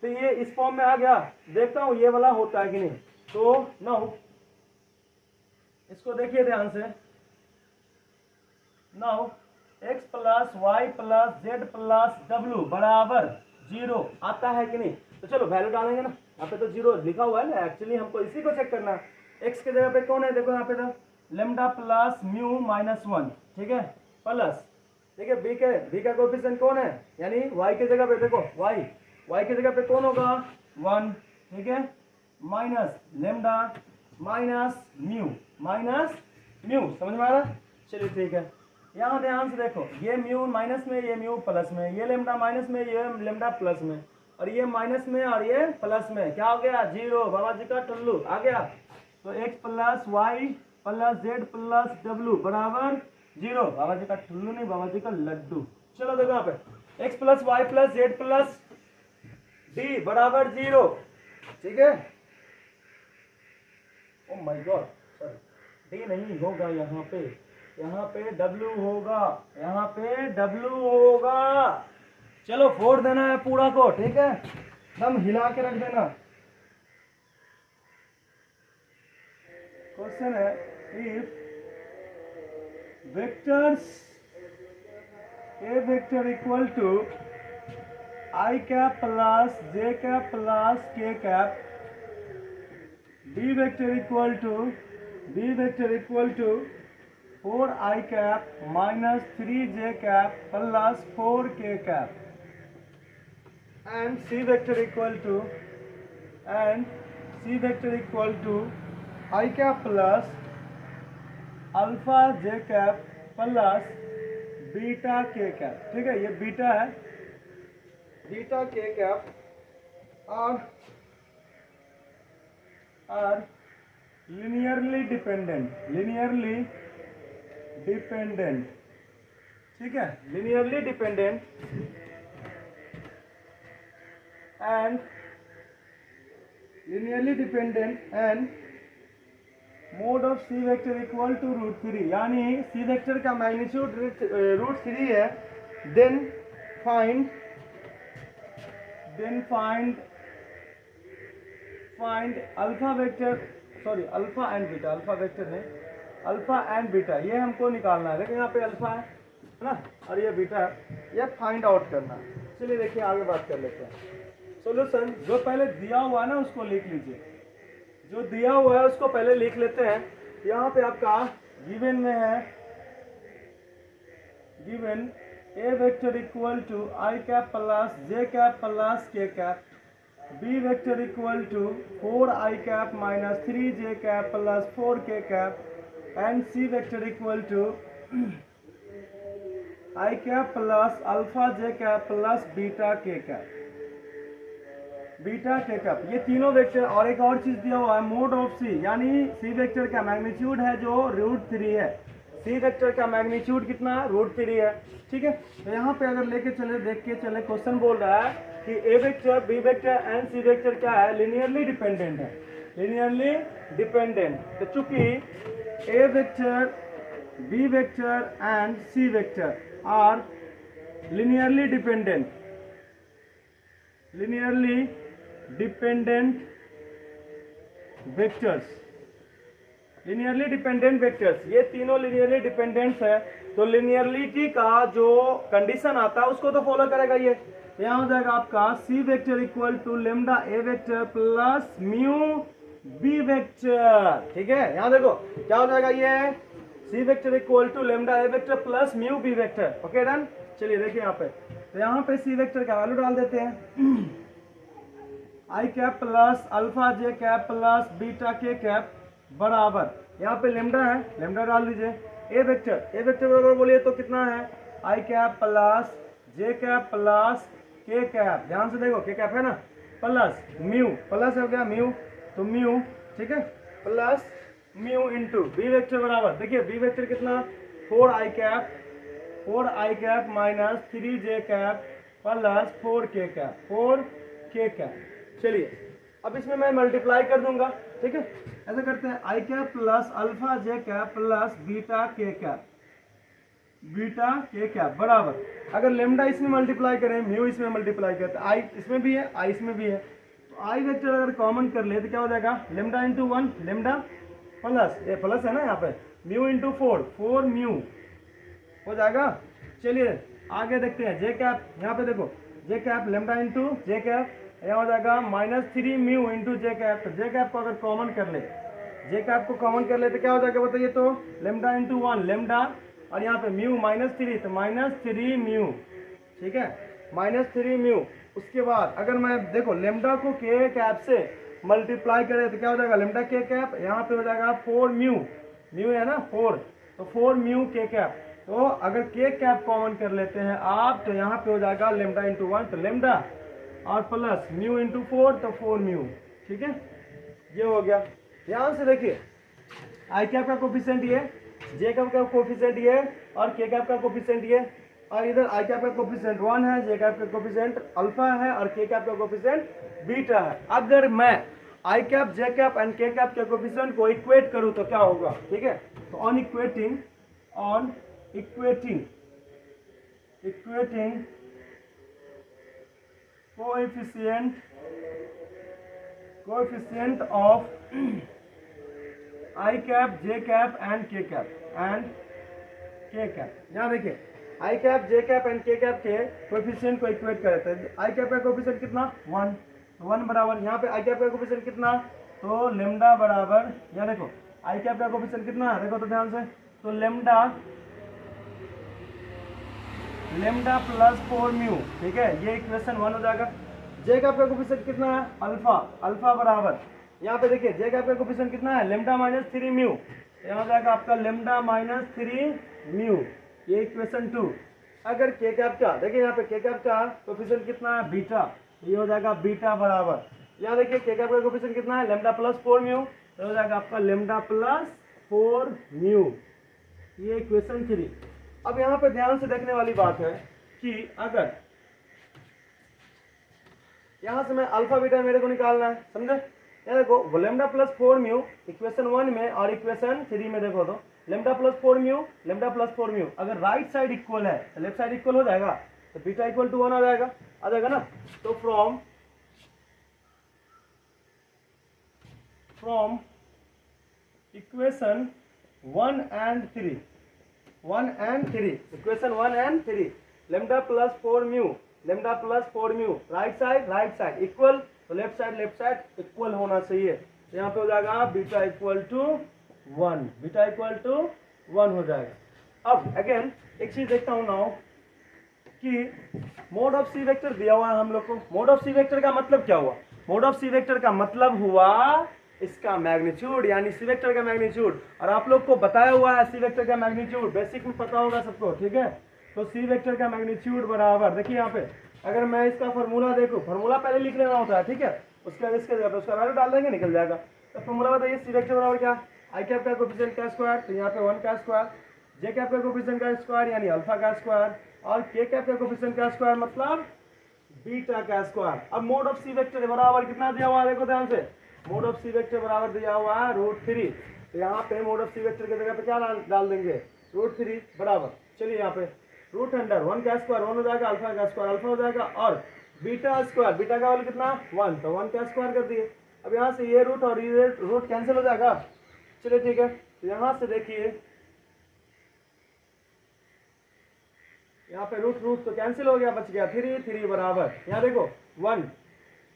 A: तो ये इस फॉर्म में आ गया। देखता हूँ ये वाला होता है कि नहीं, तो नाउ इसको देखिए ध्यान से, now x plus Y plus Z plus W बराबर 0 आता है कि नहीं, तो चलो वैल्यू डालेंगे ना। यहाँ पे तो 0 लिखा हुआ है ना, एक्चुअली हमको इसी को चेक करना है। x के जगह पे कौन है, देखो यहाँ पे तो लेमडा प्लस म्यू -1। ठीक है, प्लस देखिए बी का कोएफिशिएंट कौन है, यानी y के जगह पे देखो, y के जगह पे कौन होगा, 1। ठीक है, माइनस लेमडा माइनस म्यू समझ में आ रहा। चलिए ठीक है, यहाँ ध्यान से देखो, ये म्यू माइनस में, ये म्यू प्लस में, ये लेमडा माइनस में, ये लेमडा प्लस में, और ये माइनस में और ये प्लस में, क्या हो गया, 0। बाबा जी का टुल्लू आ गया। तो x plus Y plus Z plus W बराबर 0। बाबा जी का टुल्लू नहीं, बाबा जी का लड्डू। चलो देखो यहाँ पे x plus Y plus Z plus D बराबर 0। ठीक है, oh my god, sorry D नहीं होगा, यहाँ पे W होगा, चलो फोड़ देना है पूरा को। ठीक है, दम हिला के रख देना। क्वेश्चन है, if vectors A vector equal to I cap plus J cap plus K cap, B vector equal to 4i cap minus 3j cap plus 4k cap, and c vector equal to I cap plus alpha j cap plus beta k cap. ठीक है, ये बीटा है, बीटा k कैप और लिनियरली डिपेंडेंट। ठीक है, linearly dependent and mod of C vector equal to √3, यानी सी वेक्टर का मैग्नीट्यूड √3 है। Then find alpha vector, sorry alpha and beta, alpha vector नहीं, अल्फा एंड बीटा, ये हमको निकालना है। देखिए यहाँ पे अल्फा है ना, और ये बीटा है, ये फाइंड आउट करना है। चलिए देखिए आगे बात कर लेते हैं। सॉल्यूशन जो पहले दिया हुआ है ना उसको लिख लीजिए, जो दिया हुआ है उसको पहले लिख लेते हैं। यहाँ पे आपका गिवन में है, given A vector equal to I cap plus J cap plus K cap, B vector equal to 4i cap minus 3j cap plus 4k cap, and C vector equal to I cap plus alpha j cap plus beta k cap. Beta K cap, ये तीनों वेक्टर। और एक और चीज दिया हुआ है मोड ऑफ सी, यानी सी वेक्टर का मैग्नीट्यूड है जो √3 है। सी वेक्टर का मैग्नीट्यूड कितना है? √3 है। ठीक है, तो यहाँ पे अगर लेके चले, देख के चले, क्वेश्चन बोल रहा है कि A vector, B vector and C vector क्या है? लिनियरली डिपेंडेंट है, लिनियरली डिपेंडेंट। तो चूंकि A vector, B vector and C vector are linearly dependent vectors, linearly dependent vectors, ये तीनों linearly dependent है। तो linearity का जो कंडीशन आता है उसको तो फॉलो करेगा ये। यहाँ हो जाएगा आपका c vector equal to lambda a vector plus mu b vector. ठीक है, यहाँ देखो क्या हो जाएगा, ये c vector equal to lambda a vector plus mu b vector. Okay done. चलिए देखिए यहाँ पे, तो यहाँ पे सी वेक्टर का वैल्यू डाल देते हैं I cap plus alpha J cap plus beta K cap बराबर, यहाँ पे लेमडा है, लेमडा डाल दीजिए। ए वेक्टर बराबर बोलिए तो कितना है? आई cap plus J cap plus K cap, ध्यान से देखो के कैप है ना, प्लस म्यू, प्लस हो गया म्यू, तो म्यू, ठीक है, plus mu into B vector बराबर, देखिए बी वेक्टर कितना? 4 I cap minus 3 J cap plus 4 K cap. चलिए अब इसमें मैं मल्टीप्लाई कर दूंगा। ठीक है, ऐसा करते हैं, I cap plus alpha J cap plus beta K cap बराबर, अगर लेमडा इसमें मल्टीप्लाई करें, म्यू इसमें मल्टीप्लाई करते हैं, आई इसमें भी है, आई इसमें भी है, तो आई वेक्टर अगर कॉमन कर ले तो क्या हो जाएगा? लेमडा इंटू 1 लेमडा प्लस, ये प्लस है ना यहाँ पे, म्यू इंटू 4 म्यू हो जाएगा। चलिए आगे देखते हैं, जे कैप, यहाँ पे देखो जे कैप लेमडा इंटू जे कैप, यहाँ हो जाएगा -3 म्यू इंटू जे कैप। तो जे कैप को अगर कॉमन कर ले, जे कैप को कॉमन कर ले तो क्या हो जाएगा बताइए? तो लेमडा इंटू 1 लेमडा, और यहाँ पे म्यू -3 तो -3 म्यू। ठीक है, -3 म्यू। उसके बाद अगर मैं देखो लेमडा को के कैप से मल्टीप्लाई करें तो क्या हो जाएगा? लेमडा के कैप, यहाँ पे हो जाएगा 4 म्यू, म्यू है ना 4, तो 4 म्यू के कैप। तो अगर के कैप कॉमन कर लेते हैं आप तो यहाँ पे हो जाएगा लेमडा इंटू 1 तो लेमडा, और प्लस म्यू इंटू 4 तो 4 म्यू। ठीक है, ये हो गया। ध्यान से देखिए, आई कैप का कोफिशिएंट ये, जे कैप का कोफिशिएंट ये, और के कैप का कोफिशिएंट ये, और इधर आई कैप का कोफिशिएंट 1 है, जे कैप का कोफिशिएंट अल्फा है, और के कैप का कोफिशिएंट बीटा है। अगर मैं आई कैप, जे कैप एंड के कैप के कोफिशिएंट को इक्वेट करूं तो क्या होगा? ठीक है, तो on equating coefficient of I cap, J cap and K cap यहाँ देखिए I cap, J cap and K cap के कोएफिशिएंट को इक्वेट करते हैं। I cap का कोएफिशिएंट कितना? 1 बराबर, यहाँ पे I cap का कोएफिशिएंट कितना? तो लेमडा बराबर, यहाँ देखो I cap का कोएफिशिएंट कितना है? देखो तो ध्यान से, तो लेमडा प्लस 4 म्यू। ठीक है, ये इक्वेशन 1 हो जाएगा। जे कैप का कोफिशिएंट कितना है? अल्फा बराबर, यहाँ पे देखिए जे कैप का कोफिशिएंट कितना है? लेमडा -3 म्यू, यहाँ हो जाएगा आपका लेमडा -3 म्यू, ये इक्वेशन 2। अगर के कैप का देखिए, यहाँ पे के कैप का कोफिशिएंट कितना है? बीटा, ये हो जाएगा बीटा बराबर, यहाँ देखिए के कैप का कोफिशिएंट कितना है? लेमडा प्लस 4 म्यू, तो हो जाएगा आपका लेमडा प्लस 4 म्यू, ये इक्वेशन 3। अब यहाँ पे ध्यान से देखने वाली बात है कि अगर यहाँ से मैं अल्फा बीटा मेरे को निकालना है, समझे? ये देखो लेमडा प्लस 4 म्यू इक्वेशन 1 में और इक्वेशन 3 में देखो तो lambda plus 4 mu, lambda plus 4 mu, अगर राइट साइड इक्वल है तो लेफ्ट साइड इक्वल हो जाएगा, तो बीटा इक्वल टू 1 आ जाएगा ना। तो from equation 1 and 3, equation 1 and 3, lambda plus 4 mu, lambda plus 4 mu, right side equal, तो लेफ्ट साइड इक्वल होना चाहिए। तो यहाँ पे हो जाएगा बीटा इक्वल टू 1 हो जाएगा। अब अगेन एक चीज देखता हूँ नाउ कि मोड ऑफ सी वेक्टर दिया हुआ है हम लोग को। मोड ऑफ सी वेक्टर का मतलब क्या हुआ? मोड ऑफ सी वेक्टर का मतलब हुआ इसका मैग्नीट्यूड, यानी सी वेक्टर का मैग्नीट्यूड। और आप लोग को बताया हुआ है सी वेक्टर का मैग्नीट्यूड, बेसिक में पता होगा सबको। ठीक है, तो सी वेक्टर का मैग्नीट्यूड बराबर, देखिए यहाँ पे अगर मैं इसका फार्मूला देखूँ, फार्मूला पहले लिख लेना होता है, ठीक है, उसके बाद इसके जगह पे उसका वैल्यू डाल देंगे, निकल जाएगा। तो फार्मूला बताइए, सी वेक्टर बराबर क्या, आई कैप का कोफिशिएंट का स्क्वायर, तो यहाँ पे 1 का स्क्वायर, जे कैप का कोफिशिएंट का स्क्वायर यानी अल्फा का स्क्वायर, और के कैप का कोफिशिएंट का स्क्वायर मतलब बीटा का स्क्वायर। अब मोड ऑफ सी वेक्टर बराबर कितना दिया हुआ है, देखो ध्यान से, मोड ऑफ सी वेक्टर बराबर दिया हुआ है √3। तो यहाँ पे मोड ऑफ सी वेक्टर की जगह पे क्या डाल देंगे, √3 बराबर, चलिए यहाँ पे रूट अंडर 1 का स्क्वायर 1 हो जाएगा, अल्फा का स्क्वायर अल्फा हो जाएगा, और बीटा स्क्वायर, बीटा का वैल्यू कितना 1, तो 1 का स्क्वायर कर दिए। अब यहाँ से ये रूट और ये रूट कैंसिल हो जाएगा, चलिए ठीक है। तो यहाँ से देखिए, यहाँ पे रूट रूट तो कैंसिल हो गया, बच गया 3 बराबर, यहाँ देखो 1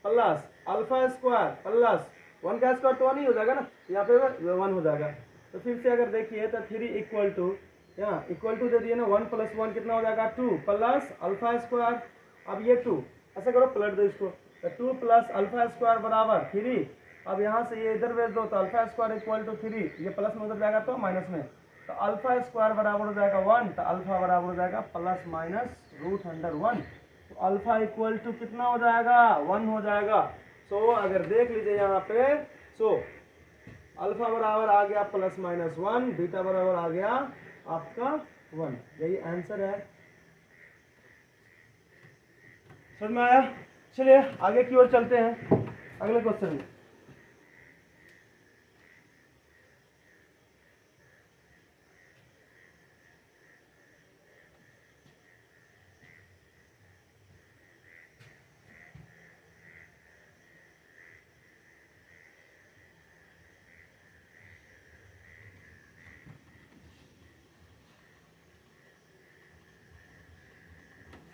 A: प्लस अल्फा स्क्वायर प्लस 1 का स्क्वायर तो 1 ही हो जाएगा ना, यहाँ पे 1 हो जाएगा। तो फिर से अगर देखिए तो 3 इक्वल टू, यहाँ इक्वल टू दे दिए ना, 1 + 1 कितना हो जाएगा 2 प्लस अल्फा स्क्वायर, अब ये 2 ऐसा करो पलट दो इसको, तो 2 प्लस अल्फा स्क्वायर बराबर 3। अब यहाँ से ये इधर भेज दो, तो अल्फा स्क्वायर इक्वल टू 3, ये प्लस में उधर जाएगा तो माइनस में, तो अल्फा स्क्वायर बराबर हो जाएगा 1, तो अल्फा बराबर हो जाएगा प्लस माइनस √1। तो अल्फा इक्वल टू कितना हो जाएगा 1 हो जाएगा। सो अगर देख लीजिए यहाँ पे, सो अल्फा बराबर आ गया +-1, बीटा बराबर आ गया आपका 1, यही आंसर है। समझ में आया? चलिए आगे की ओर चलते हैं, अगले क्वेश्चन में।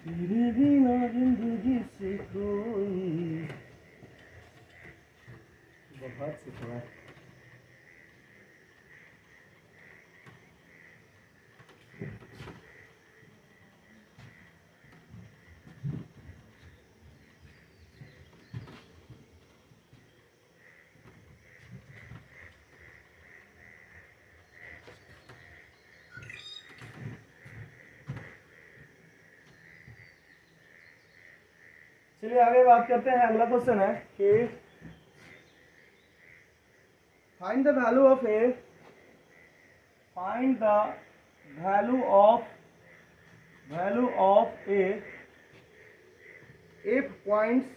A: तेरे बिना जिंदगी से कोई बहुत सिखा। चलिए आगे बात करते हैं। अगला क्वेश्चन है कि find the value of A, find the value of A if points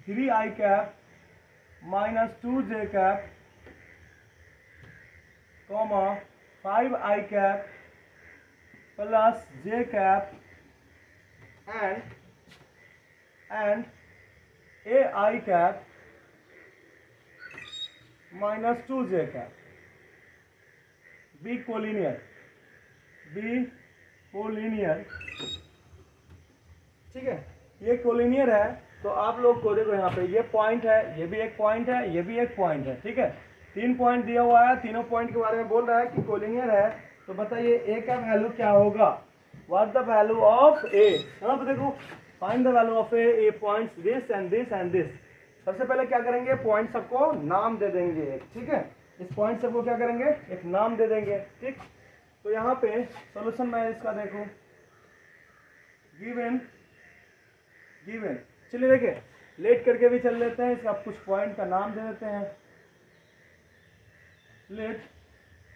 A: 3i cap minus 2j cap, 5i cap plus j cap and ai cap minus 2j cap B collinear, ठीक है, ये कोलिनियर है। तो आप लोग को देखो यहाँ पे ये पॉइंट है, ये भी एक पॉइंट है, ये भी एक पॉइंट है, ठीक है, 3 पॉइंट दिया हुआ है, तीनों पॉइंट के बारे में बोल रहा है कि कोलिनियर है। तो बताइए ए का वैल्यू क्या होगा, व्हाट द वैल्यू ऑफ ए। यहाँ पे देखो, find the value of A points this and this and this. सबसे पहले क्या करेंगे, पॉइंट सबको नाम दे देंगे, ठीक है, इस पॉइंट सबको क्या करेंगे, एक नाम दे देंगे, ठीक। तो यहाँ पे सॉल्यूशन मैं इसका देखूं, गिवन, चलिए देखिए लेट करके भी चल लेते हैं, इसका कुछ पॉइंट का नाम दे देते हैं। Let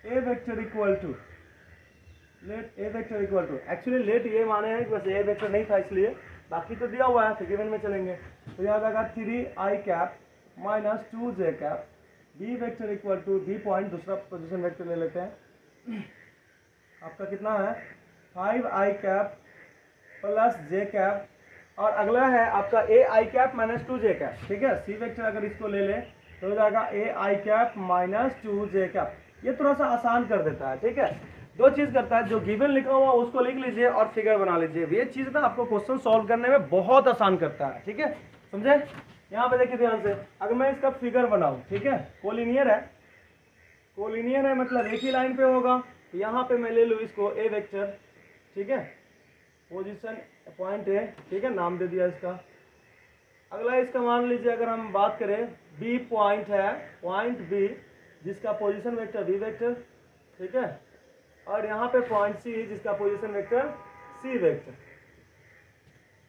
A: A vector equal to, actually let ये माने हैं कि बस ए वेक्टर नहीं था इसलिए, बाकी तो दिया हुआ है, तो गिवन में चलेंगे। तो याद आएगा 3i cap minus 2j cap, B vector equal to, B point दूसरा पोजीशन वेक्टर ले लेते हैं, आपका कितना है 5i cap plus j cap, और अगला है आपका ai cap minus 2j cap, ठीक है। सी वेक्टर अगर इसको ले लें तो हो जाएगा ai cap minus 2j cap. ये थोड़ा सा आसान कर देता है, ठीक है। दो चीज करता है, जो गिवन लिखा हुआ उसको लिख लीजिए और फिगर बना लीजिए, ये चीज ना आपको क्वेश्चन सॉल्व करने में बहुत आसान करता है, ठीक है, समझे। यहाँ पे देखिए ध्यान से, अगर मैं इसका फिगर बनाऊं, ठीक है, कोलिनियर है मतलब एक ही लाइन पे होगा। यहाँ पे मैं ले लूँ इसको ए वेक्टर, ठीक है, पोजीशन पॉइंट ए, ठीक है, नाम दे दिया इसका। अगला इसका मान लीजिए अगर हम बात करें बी पॉइंट है, पॉइंट बी जिसका पोजीशन वेक्टर बी वेक्टर, ठीक है, और यहाँ पे पॉइंट सी जिसका position vector C vector.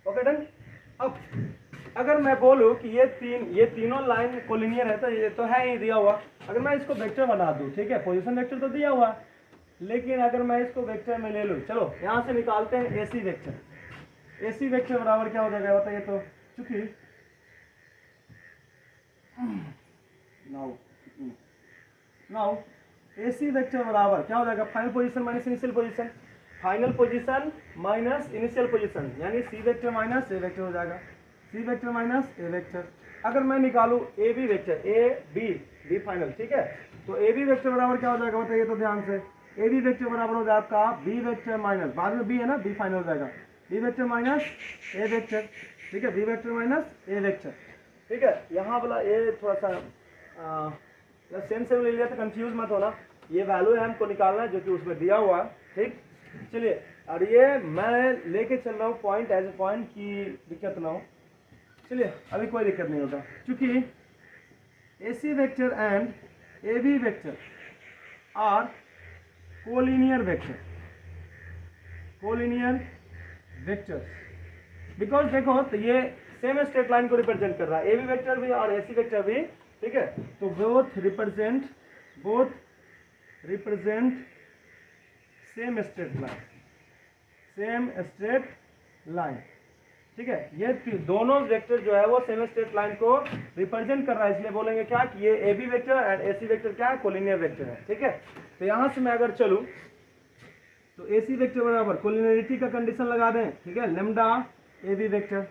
A: Okay done. अब अगर मैं बोलूँ कि ये तीनों लाइन कोलिनियर है तो ये तो है ही दिया हुआ, अगर मैं इसको वेक्टर बना दूँ, ठीक है, पोजीशन वेक्टर तो दिया हुआ, लेकिन अगर मैं इसको वेक्टर में ले लूँ, चलो यहाँ से निकालते हैं एसी वेक्टर। एसी वेक्टर बराबर क्या हो जाएगा बताइए तो, चूंकि नाउ एसी वेक्टर बराबर क्या हो जाएगा, final position minus initial position, final position minus initial position, यानी C vector minus A vector हो जाएगा, C vector minus A vector. अगर मैं निकालूं A B vector, A B final, ठीक है, तो ए बी वेक्टर बराबर क्या हो जाएगा बताइए तो ध्यान से, ए बी वेक्टर बराबर हो जाएगा आपका बी वेक्टर माइनस, बाद में बी है ना, बी फाइनल हो जाएगा, B vector minus A vector, ठीक है, B vector minus A vector, ठीक है। यहाँ वाला ए थोड़ा सा सेम ले लिया तो कंफ्यूज मत होना, ये वैल्यू है हमको निकालना है जो कि उसमें दिया हुआ है, ठीक। चलिए, और ये मैं लेके चल रहा हूँ पॉइंट एज ए पॉइंट की दिक्कत ना हो, चलिए अभी कोई दिक्कत नहीं होता, क्योंकि AC vector and AB vector are collinear vector, because देखो तो ये सेम स्ट्रेट लाइन को रिप्रेजेंट कर रहा है, AB वेक्टर भी और AC वेक्टर भी, ठीक है, तो both represent same straight line, ठीक है। ये दोनों वेक्टर जो है वो सेम स्ट्रेट लाइन को रिप्रेजेंट कर रहा है, इसलिए बोलेंगे क्या कि ये AB vector and AC vector क्या है, कोलिनियर वेक्टर है, ठीक है। तो यहाँ से मैं अगर चलूँ तो AC वेक्टर बराबर कोलिनियरिटी का कंडीशन लगा दें, ठीक है, लेमडा AB वेक्टर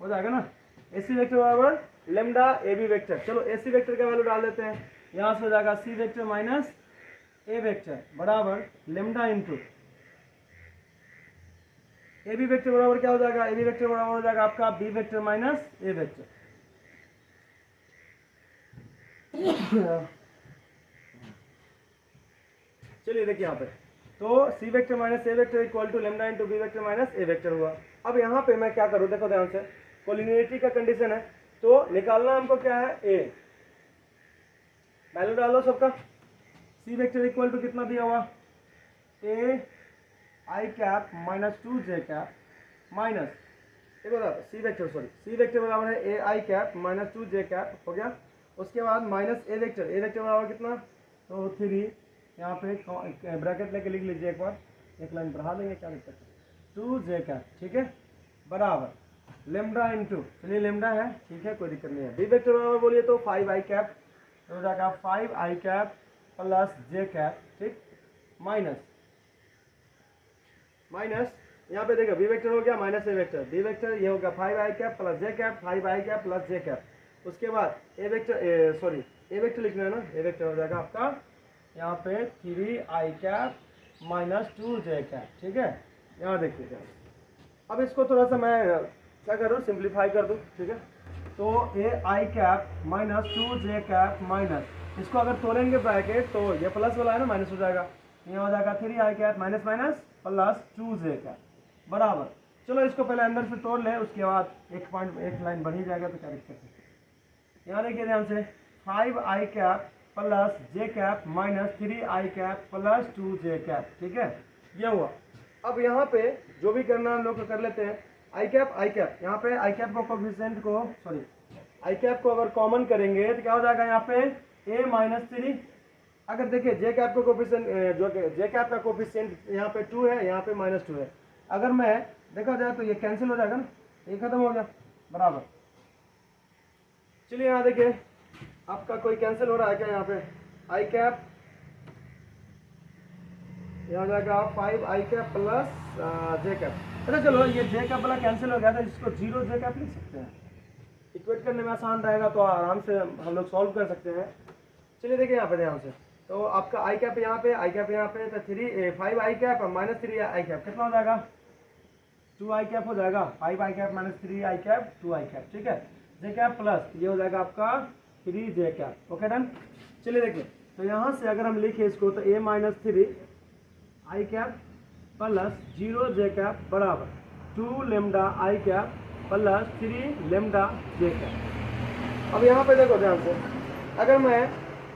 A: हो जाएगा ना, AC वेक्टर बराबर लेमडा AB वेक्टर। चलो AC वेक्टर का वैल्यू डाल देते हैं, यहाँ से हो जाएगा C vector minus A vector बराबर लेमडा इंटू AB वेक्टर बराबर क्या हो जाएगा, AB वेक्टर बराबर हो जाएगा आपका B vector minus A vector. चलिए देखिए यहाँ पे तो C vector minus A vector equal to lambda into B vector minus A vector हुआ। अब यहाँ पे मैं क्या करूँ, देखो ध्यान से, कोलिनियरिटी का कंडीशन है तो निकालना हमको क्या है, A, वैल्यू डालो सबका, C वेक्टर इक्वल टू कितना दिया हुआ, A I cap minus 2J cap minus, C vector बराबर है A I cap minus 2J cap हो गया। उसके बाद माइनस A वेक्टर बराबर कितना, तो 3, यहाँ पे ब्रैकेट लेके लिख लीजिए एक बार, एक लाइन बढ़ा देंगे क्या दिक्कत है, 2J कैप, ठीक है, बराबर लेमडा इंटू, चलिए लेमडा है, ठीक है, कोई दिक्कत नहीं है। B वेक्टर बराबर बोलिए तो 5I कैप, तो हो जाएगा 5I cap plus J cap, ठीक, माइनस यहाँ पे देखो B वेक्टर हो गया minus A vector, B vector ये हो गया 5I cap plus J cap, 5I cap plus J cap. उसके बाद A वेक्टर लिखना है ना, A वेक्टर हो जाएगा आपका यहाँ पे 3I cap minus 2J cap, ठीक है। यहाँ देखिए, अब इसको थोड़ा सा मैं क्या करूँ, सिंप्लीफाई कर दूँ, ठीक है। तो AI cap minus 2J cap minus, इसको अगर तोड़ेंगे ब्रैकेट तो ये प्लस वाला है ना, माइनस हो जाएगा, यहाँ हो जाएगा 3I cap minus minus plus 2J cap बराबर, चलो इसको पहले अंदर से तोड़ ले, उसके बाद एक लाइन बढ़ ही जाएगा तो क्या दिक्कत है। यहाँ देखिए ध्यान से, 5I cap plus J cap minus 3I cap plus 2J cap, ठीक है, ये हुआ। अब यहाँ पे जो भी करना हम लोग कर लेते हैं, I कैप यहाँ पे I कैप को कोफिशिएंट को I कैप को अगर कॉमन करेंगे तो क्या हो जाएगा, यहाँ पे A माइनस 3, अगर देखिए J कैप का कोफिशिएंट, जो J कैप का कोफिशिएंट यहाँ पे 2 है, यहाँ पे माइनस 2 है, अगर मैं देखा जाए तो ये कैंसिल हो जाएगा ना, ये खत्म हो गया बराबर। चलिए यहाँ देखिए आपका कोई कैंसिल हो रहा है क्या, यहाँ पे I कैप यहाँ हो जाएगा 5I cap plus J cap, अच्छा चलो ये J कैप वाला कैंसिल हो गया था, इसको 0J कैप लिख सकते हैं, इक्वेट करने में आसान रहेगा तो आराम से हम लोग सॉल्व कर सकते हैं। चलिए देखिए यहाँ पे ध्यान से, तो आपका I कैप यहाँ पे, I कैप यहाँ पे, तो 5I cap minus 3I cap कितना हो जाएगा, 2I कैप हो जाएगा, 5I cap minus 3I cap 2I cap, ठीक है, J कैप प्लस ये हो जाएगा आपका 3J कैप। Okay done. चलिए देखिए तो यहाँ से अगर हम लिखे इसको तो A minus 3I cap plus 0J cap बराबर 2 lambda I cap plus 3 lambda J cap. अब यहाँ पे देखो ध्यान से, अगर मैं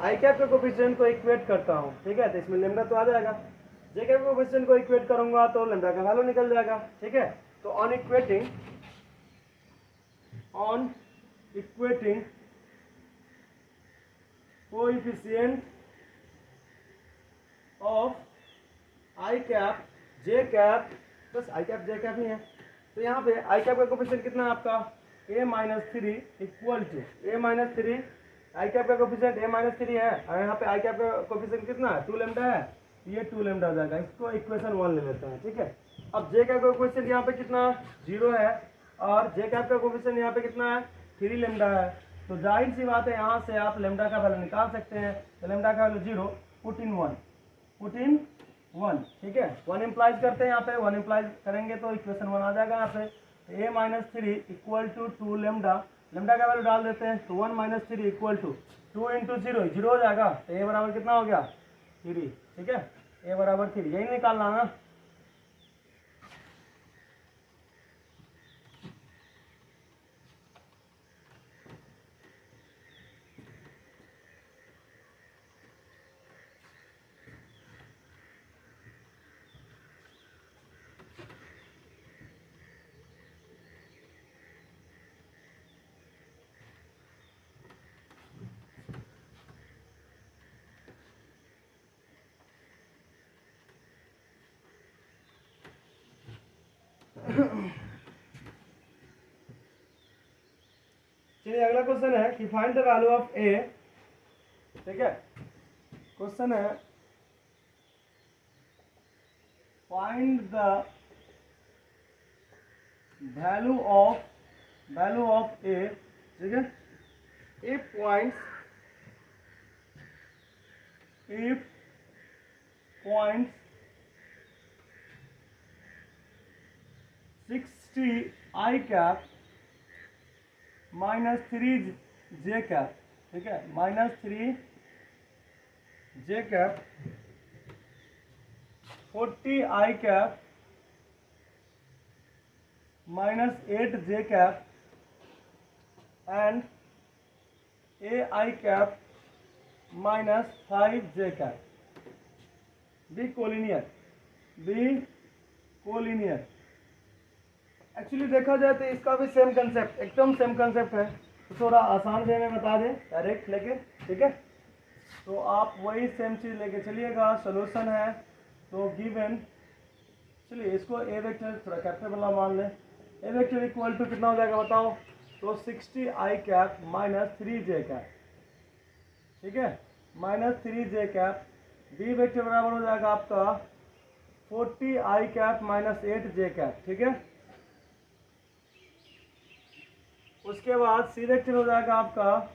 A: आई कैप के कोफिशिएंट को इक्वेट करता हूँ, ठीक है, तो इसमें लेमडा तो आ जाएगा। जे कैप के कोफिशिएंट को इक्वेट करूंगा तो लेमडा का वैल्यू निकल जाएगा, ठीक है। तो on equating coefficient of I cap J cap, बस आई कैप जे कैप ही है। तो यहाँ पे आई कैप का कोफिशिएंट कितना है आपका a-3 equal to a-3, I cap का कोफिशिएंट a-3 है, और यहाँ पे आई कैप का कोफिशिएंट कितना है 2 लैम्डा है, ये 2 लैम्डा हो जाएगा। इसको इक्वेशन 1 ले लेते हैं, ठीक है। अब जे कैप का कोफिशिएंट यहाँ पे कितना 0 है, और जे कैप का कोफिशिएंट यहाँ पे कितना है 3 लैम्डा है। तो जाहिर सी बात है यहाँ से आप लैम्डा का वैल्यू निकाल सकते हैं। तो लैम्डा का वैल्यू 0, पुट इन 1, ठीक है। 1 इम्प्लाइज करते हैं यहाँ पे, 1 इम्प्लाइज करेंगे तो इक्वेशन 1 आ जाएगा यहाँ पे। a-3 equal to 2 lambda, lambda का वैल्यू डाल देते हैं, तो 1 - 3 इक्वल टू 2 × 0, 0 हो जाएगा। तो a बराबर कितना हो गया 3, ठीक है, a बराबर 3, यही निकालना ना। चलिए अगला क्वेश्चन है कि find the value of A, ठीक है। क्वेश्चन है find the value of A, ठीक है। If points 60 I cap -3 J cap, ठीक है, -3 J cap, 40 I cap -8 J cap and A I cap -5 J cap be collinear. Actually देखा जाए तो इसका भी सेम कंसेप्ट, एकदम सेम कंसेप्ट है। तो थोड़ा आसान से मैं बता दें डायरेक्ट लेके, ठीक है। तो आप वही सेम चीज़ लेके चलिएगा। सोल्यूशन है तो गिवन, चलिए इसको ए वेक्टर थोड़ा कैपिटल वाला मान लें। ए वेक्टर इक्वल टू कितना हो जाएगा बताओ, तो 60 आई कैप -3 जे कैप, ठीक है, -3 जे कैप। बी वेक्टर बराबर हो जाएगा आपका 40 आई कैप -8 जे कैप, ठीक है। उसके बाद सी वेक्टर हो जाएगा आपका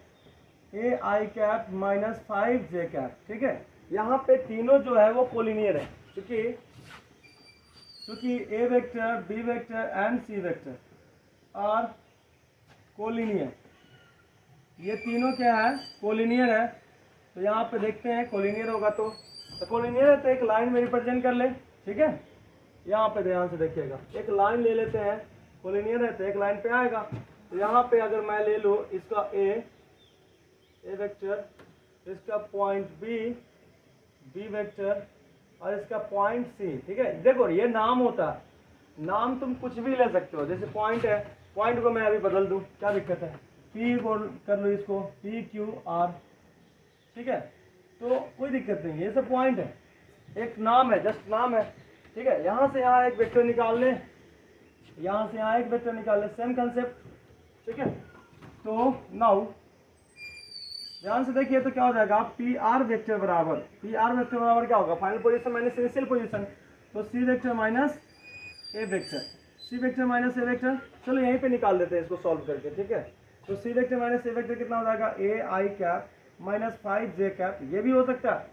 A: ए आई कैप -5 जे कैप, ठीक है। यहाँ पे तीनों जो है वो कोलिनियर है, क्योंकि A vector, B vector and C vector are collinear. ये तीनों क्या है कोलिनियर है। तो यहाँ पे देखते हैं कोलिनियर होगा तो कोलिनियर है तो एक लाइन में रिप्रेजेंट कर ले, ठीक है। यहाँ पे ध्यान से देखिएगा, एक लाइन ले लेते हैं, कोलिनियर है तो एक लाइन पे आएगा। तो यहाँ पे अगर मैं ले लूँ इसका ए वेक्टर, इसका पॉइंट बी वेक्टर और इसका पॉइंट सी, ठीक है। देखो ये नाम होता है, नाम तुम कुछ भी ले सकते हो। जैसे पॉइंट है, पॉइंट को मैं अभी बदल दूँ, क्या दिक्कत है, पी कर लो इसको PQR, ठीक है। तो कोई दिक्कत नहीं, ये सब पॉइंट है, एक नाम है, जस्ट नाम है, ठीक है। यहाँ से यहाँ एक वेक्टर निकाल ले, यहाँ से यहाँ एक वेक्टर निकाल ले, सेम कंसेप्ट, ठीक है। तो नाउ ध्यान से देखिए तो क्या हो जाएगा, PR वेक्टर बराबर क्या होगा, final position minus initial position. तो C vector minus A vector, C vector minus A vector, चलो यहीं पे निकाल देते हैं इसको सॉल्व करके, ठीक है। तो C vector minus A vector कितना हो जाएगा, ए आई कैप -5 जे कैप। ये भी हो सकता है,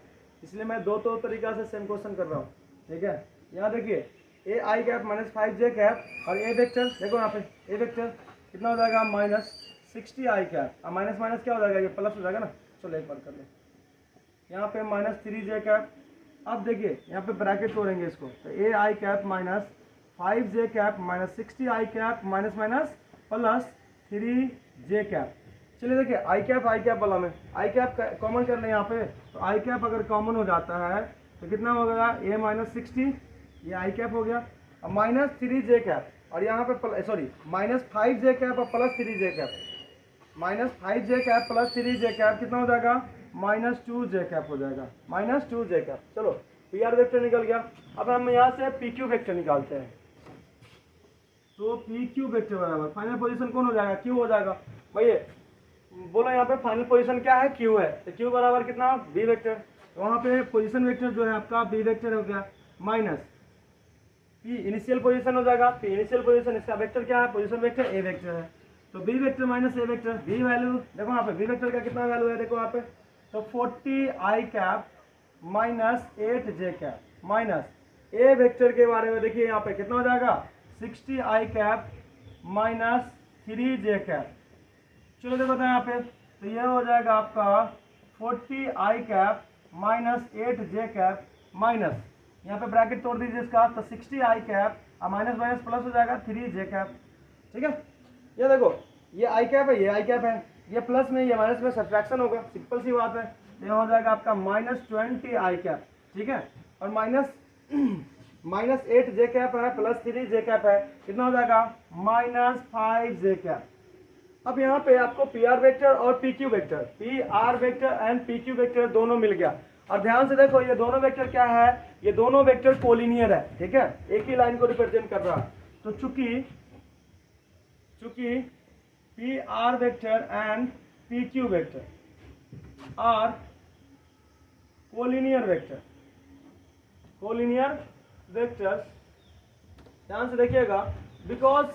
A: इसलिए मैं दो तरीका से सेम क्वेश्चन कर रहा हूँ, ठीक है। यहाँ देखिए ए आई कैप -5 जे कैप और ए वेक्टर, देखो यहाँ पे ए वेक्टर कितना हो जाएगा -60 आई कैप, माइनस माइनस क्या हो जाएगा, ये प्लस हो जाएगा ना। चलो एक बार कर ले, यहाँ पे -3 जे कैप। अब देखिए यहाँ पे ब्रैकेट तोड़ेंगे इसको, तो ए I cap -5 J cap -60 I cap minus +3 J cap, चलिए देखिए आई कैप वाला में आई कैप कॉमन कर लें यहाँ पे, तो आई कैप अगर कॉमन हो जाता है तो कितना हो गया a माइनस 60, ये आई कैप हो गया। अब माइनस 3j कैप और यहाँ पे सॉरी माइनस 5j कैप और plus 3j cap, minus 5j cap plus 3j cap कितना हो जाएगा, माइनस 2j कैप हो जाएगा, माइनस 2j कैप। चलो पी आर वेक्टर निकल गया। अब हम यहाँ से पी क्यू वेक्टर निकालते हैं, तो पी क्यू वेक्टर बराबर फाइनल पोजीशन कौन हो जाएगा, क्यू हो जाएगा। भैया बोलो यहाँ पे फाइनल पोजीशन क्या है, क्यू है, तो क्यू बराबर कितना, बी वेक्टर। तो वहाँ पे पोजीशन वेक्टर जो है आपका बी वेक्टर हो गया, माइनस पी इनिशियल पोजीशन हो जाएगा, पी इनिशियल पोजीशन, इसका वेक्टर क्या है, पोजीशन वेक्टर ए वेक्टर है, तो B vector minus A vector. B value देखो यहाँ पे बी वेक्टर का कितना वैल्यू है, देखो यहाँ पे, तो 40 I cap minus 8j cap, minus A vector के बारे में देखिए यहाँ पे कितना हो जाएगा, 60 I cap minus 3j cap. चलो देखो यहाँ पे, तो ये हो जाएगा आपका 40 I cap minus 8j cap minus, यहाँ पे ब्रैकेट तोड़ दीजिए इसका, तो 60 आई कैप और माइनस माइनस प्लस हो जाएगा 3j कैप। ठीक है, ये देखो ये आई कैप है, ये आई कैप है, ये प्लस में ये माइनस में सब्ट्रैक्शन होगा, सिंपल सी बात है। ये हो जाएगा आपका माइनस 20 आई कैप, ठीक है, और माइनस माइनस 8j कैप है प्लस 3j कैप है, कितना हो जाएगा, माइनस 5j कैप। अब यहाँ पे आपको पी आर वेक्टर और P Q vector, P R vector and P Q vector दोनों मिल गया। और ध्यान से देखो ये दोनों वेक्टर क्या है, ये दोनों वेक्टर कोलिनियर है, ठीक है, एक ही लाइन को रिप्रेजेंट कर रहा है। तो चूंकि P R vector and P Q vector are collinear vectors, ध्यान से देखिएगा, बिकॉज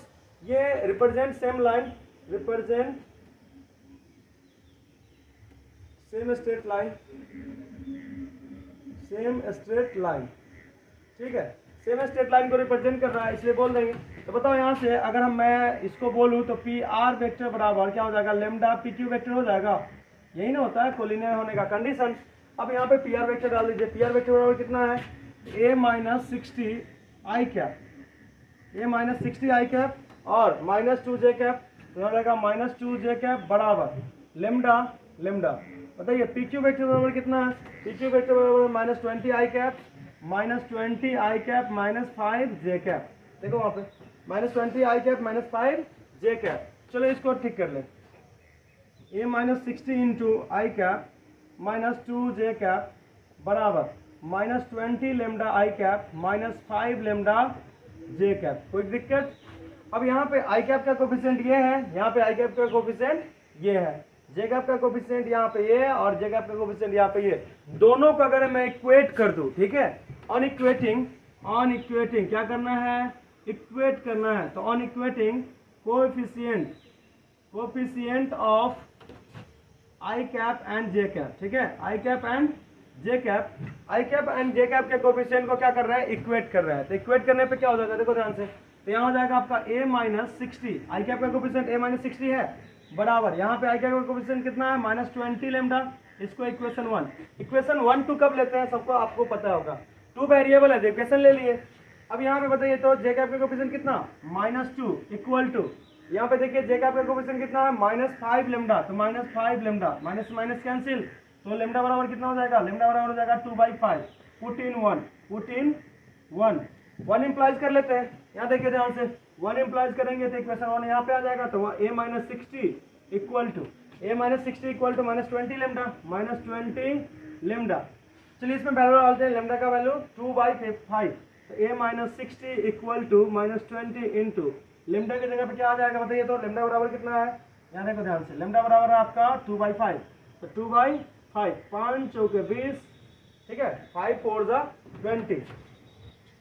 A: ये represent same line, represent same straight line, ठीक है, सेम स्ट्रेट लाइन को रिप्रेजेंट कर रहा है, इसलिए बोल देंगे। तो बताओ यहाँ से अगर मैं इसको बोलूँ तो पी आर वेक्टर बराबर क्या हो जाएगा, लेमडा पी क्यू वेक्टर हो जाएगा, यही ना होता है कोलिनियर होने का कंडीशन। अब यहाँ पे पी आर वेक्टर डाल दीजिए, पी आर वेक्टर बराबर कितना है, a minus 60 I cap, a minus 60 I cap और माइनस 2j कैप, तो यहाँ रहेगा माइनस 2j कैप बराबर लेमडा। बताइए पी क्यू वेक्टर बराबर कितना है, पी क्यू वेक्टर बराबर माइनस 20 आई कैप माइनस 20 आई कैप माइनस 5j कैप। देखो वहाँ पे माइनस 20 आई कैप माइनस 5j कैप। चलो इसको ठीक कर ले, a minus 60 into I cap minus 2j cap बराबर minus 20 lambda I cap minus 5 lambda j cap. कोई दिक्कत? अब यहाँ पे आई कैप का कोफिशिएंट ये है, यहाँ पे आई कैप का कोफिशिएंट ये है, जे कैप का कोफिशिएंट यहाँ पे ये और जे कैप का कोफिशिएंट यहाँ पे ये, दोनों को अगर मैं इक्वेट कर दूं, ठीक है, ऑन इक्वेटिंग क्या करना है, इक्वेट करना है, तो on equating coefficient of I cap and J cap, ठीक है, आई कैप एंड जे कैप के कोफिशिएंट को क्या कर रहा है, इक्वेट कर रहा है। तो इक्वेट करने पे क्या हो जाएगा, देखो ध्यान से, तो यहाँ हो जाएगा आपका a माइनस 60, आई कैप का कोफिशिएंट a माइनस 60 है बराबर, यहाँ पे आई कैप का कोफिशिएंट कितना है, माइनस 20 लेमडा। इसको इक्वेशन 1 2 कब लेते हैं सबको आपको पता होगा, 2 वेरिएबल है, इक्वेशन ले लिए। अब यहाँ पे बताइए तो जे कैप का कोफिशिएंट कितना, माइनस 2 इक्वल टू, यहाँ पे देखिए जे कैप का कोफिशिएंट कितना है, माइनस 5 लेमडा, तो minus 5 lambda, minus minus cancel, तो लेमडा बराबर कितना हो जाएगा, लेमडा बराबर हो जाएगा 2/5, पुट इन 1 इम्प्लाइज कर लेते हैं। यहाँ देखिए ध्यान से, 1 इम्प्लाइज करेंगे तो इक्वेशन 1 यहाँ पे आ जाएगा, तो a minus 60 equal to minus 20 lambda, minus 20 lambda. चलिए इसमें वैल्यू डालते हैं, लेमडा का वैल्यू 2/5, तो a minus 60 equal to minus 20 into lambda की जगह पे क्या आ जाएगा बताइए, तो लेमडा बराबर कितना है, यहाँ देखो ध्यान से, लेमडा बराबर है आपका 2/5, तो 2/5, 5 चौके 20, ठीक है, 5 4 जा 20,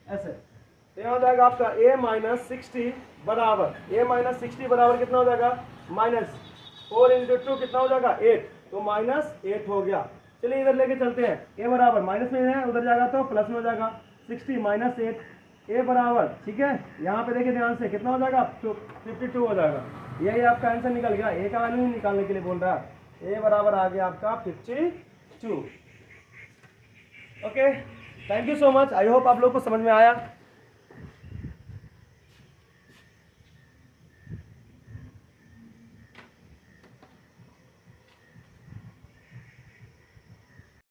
A: ऐसे। तो यहाँ हो जाएगा आपका a माइनस 60 बराबर कितना हो जाएगा, माइनस 4 इंटू 2 कितना हो जाएगा, 8, तो माइनस 8 हो गया। चलिए इधर लेके चलते हैं, a बराबर माइनस में है, उधर जाएगा तो प्लस में हो जाएगा, 60 माइनस 8, a बराबर, ठीक है, यहाँ पे देखिए ध्यान से कितना हो जाएगा, 52 हो जाएगा। यही आपका आंसर निकल गया, a का वैल्यू निकालने के लिए बोल रहा है, a बराबर आ गया आपका 52। Okay, thank you so much, I hope आप लोग को समझ में आया।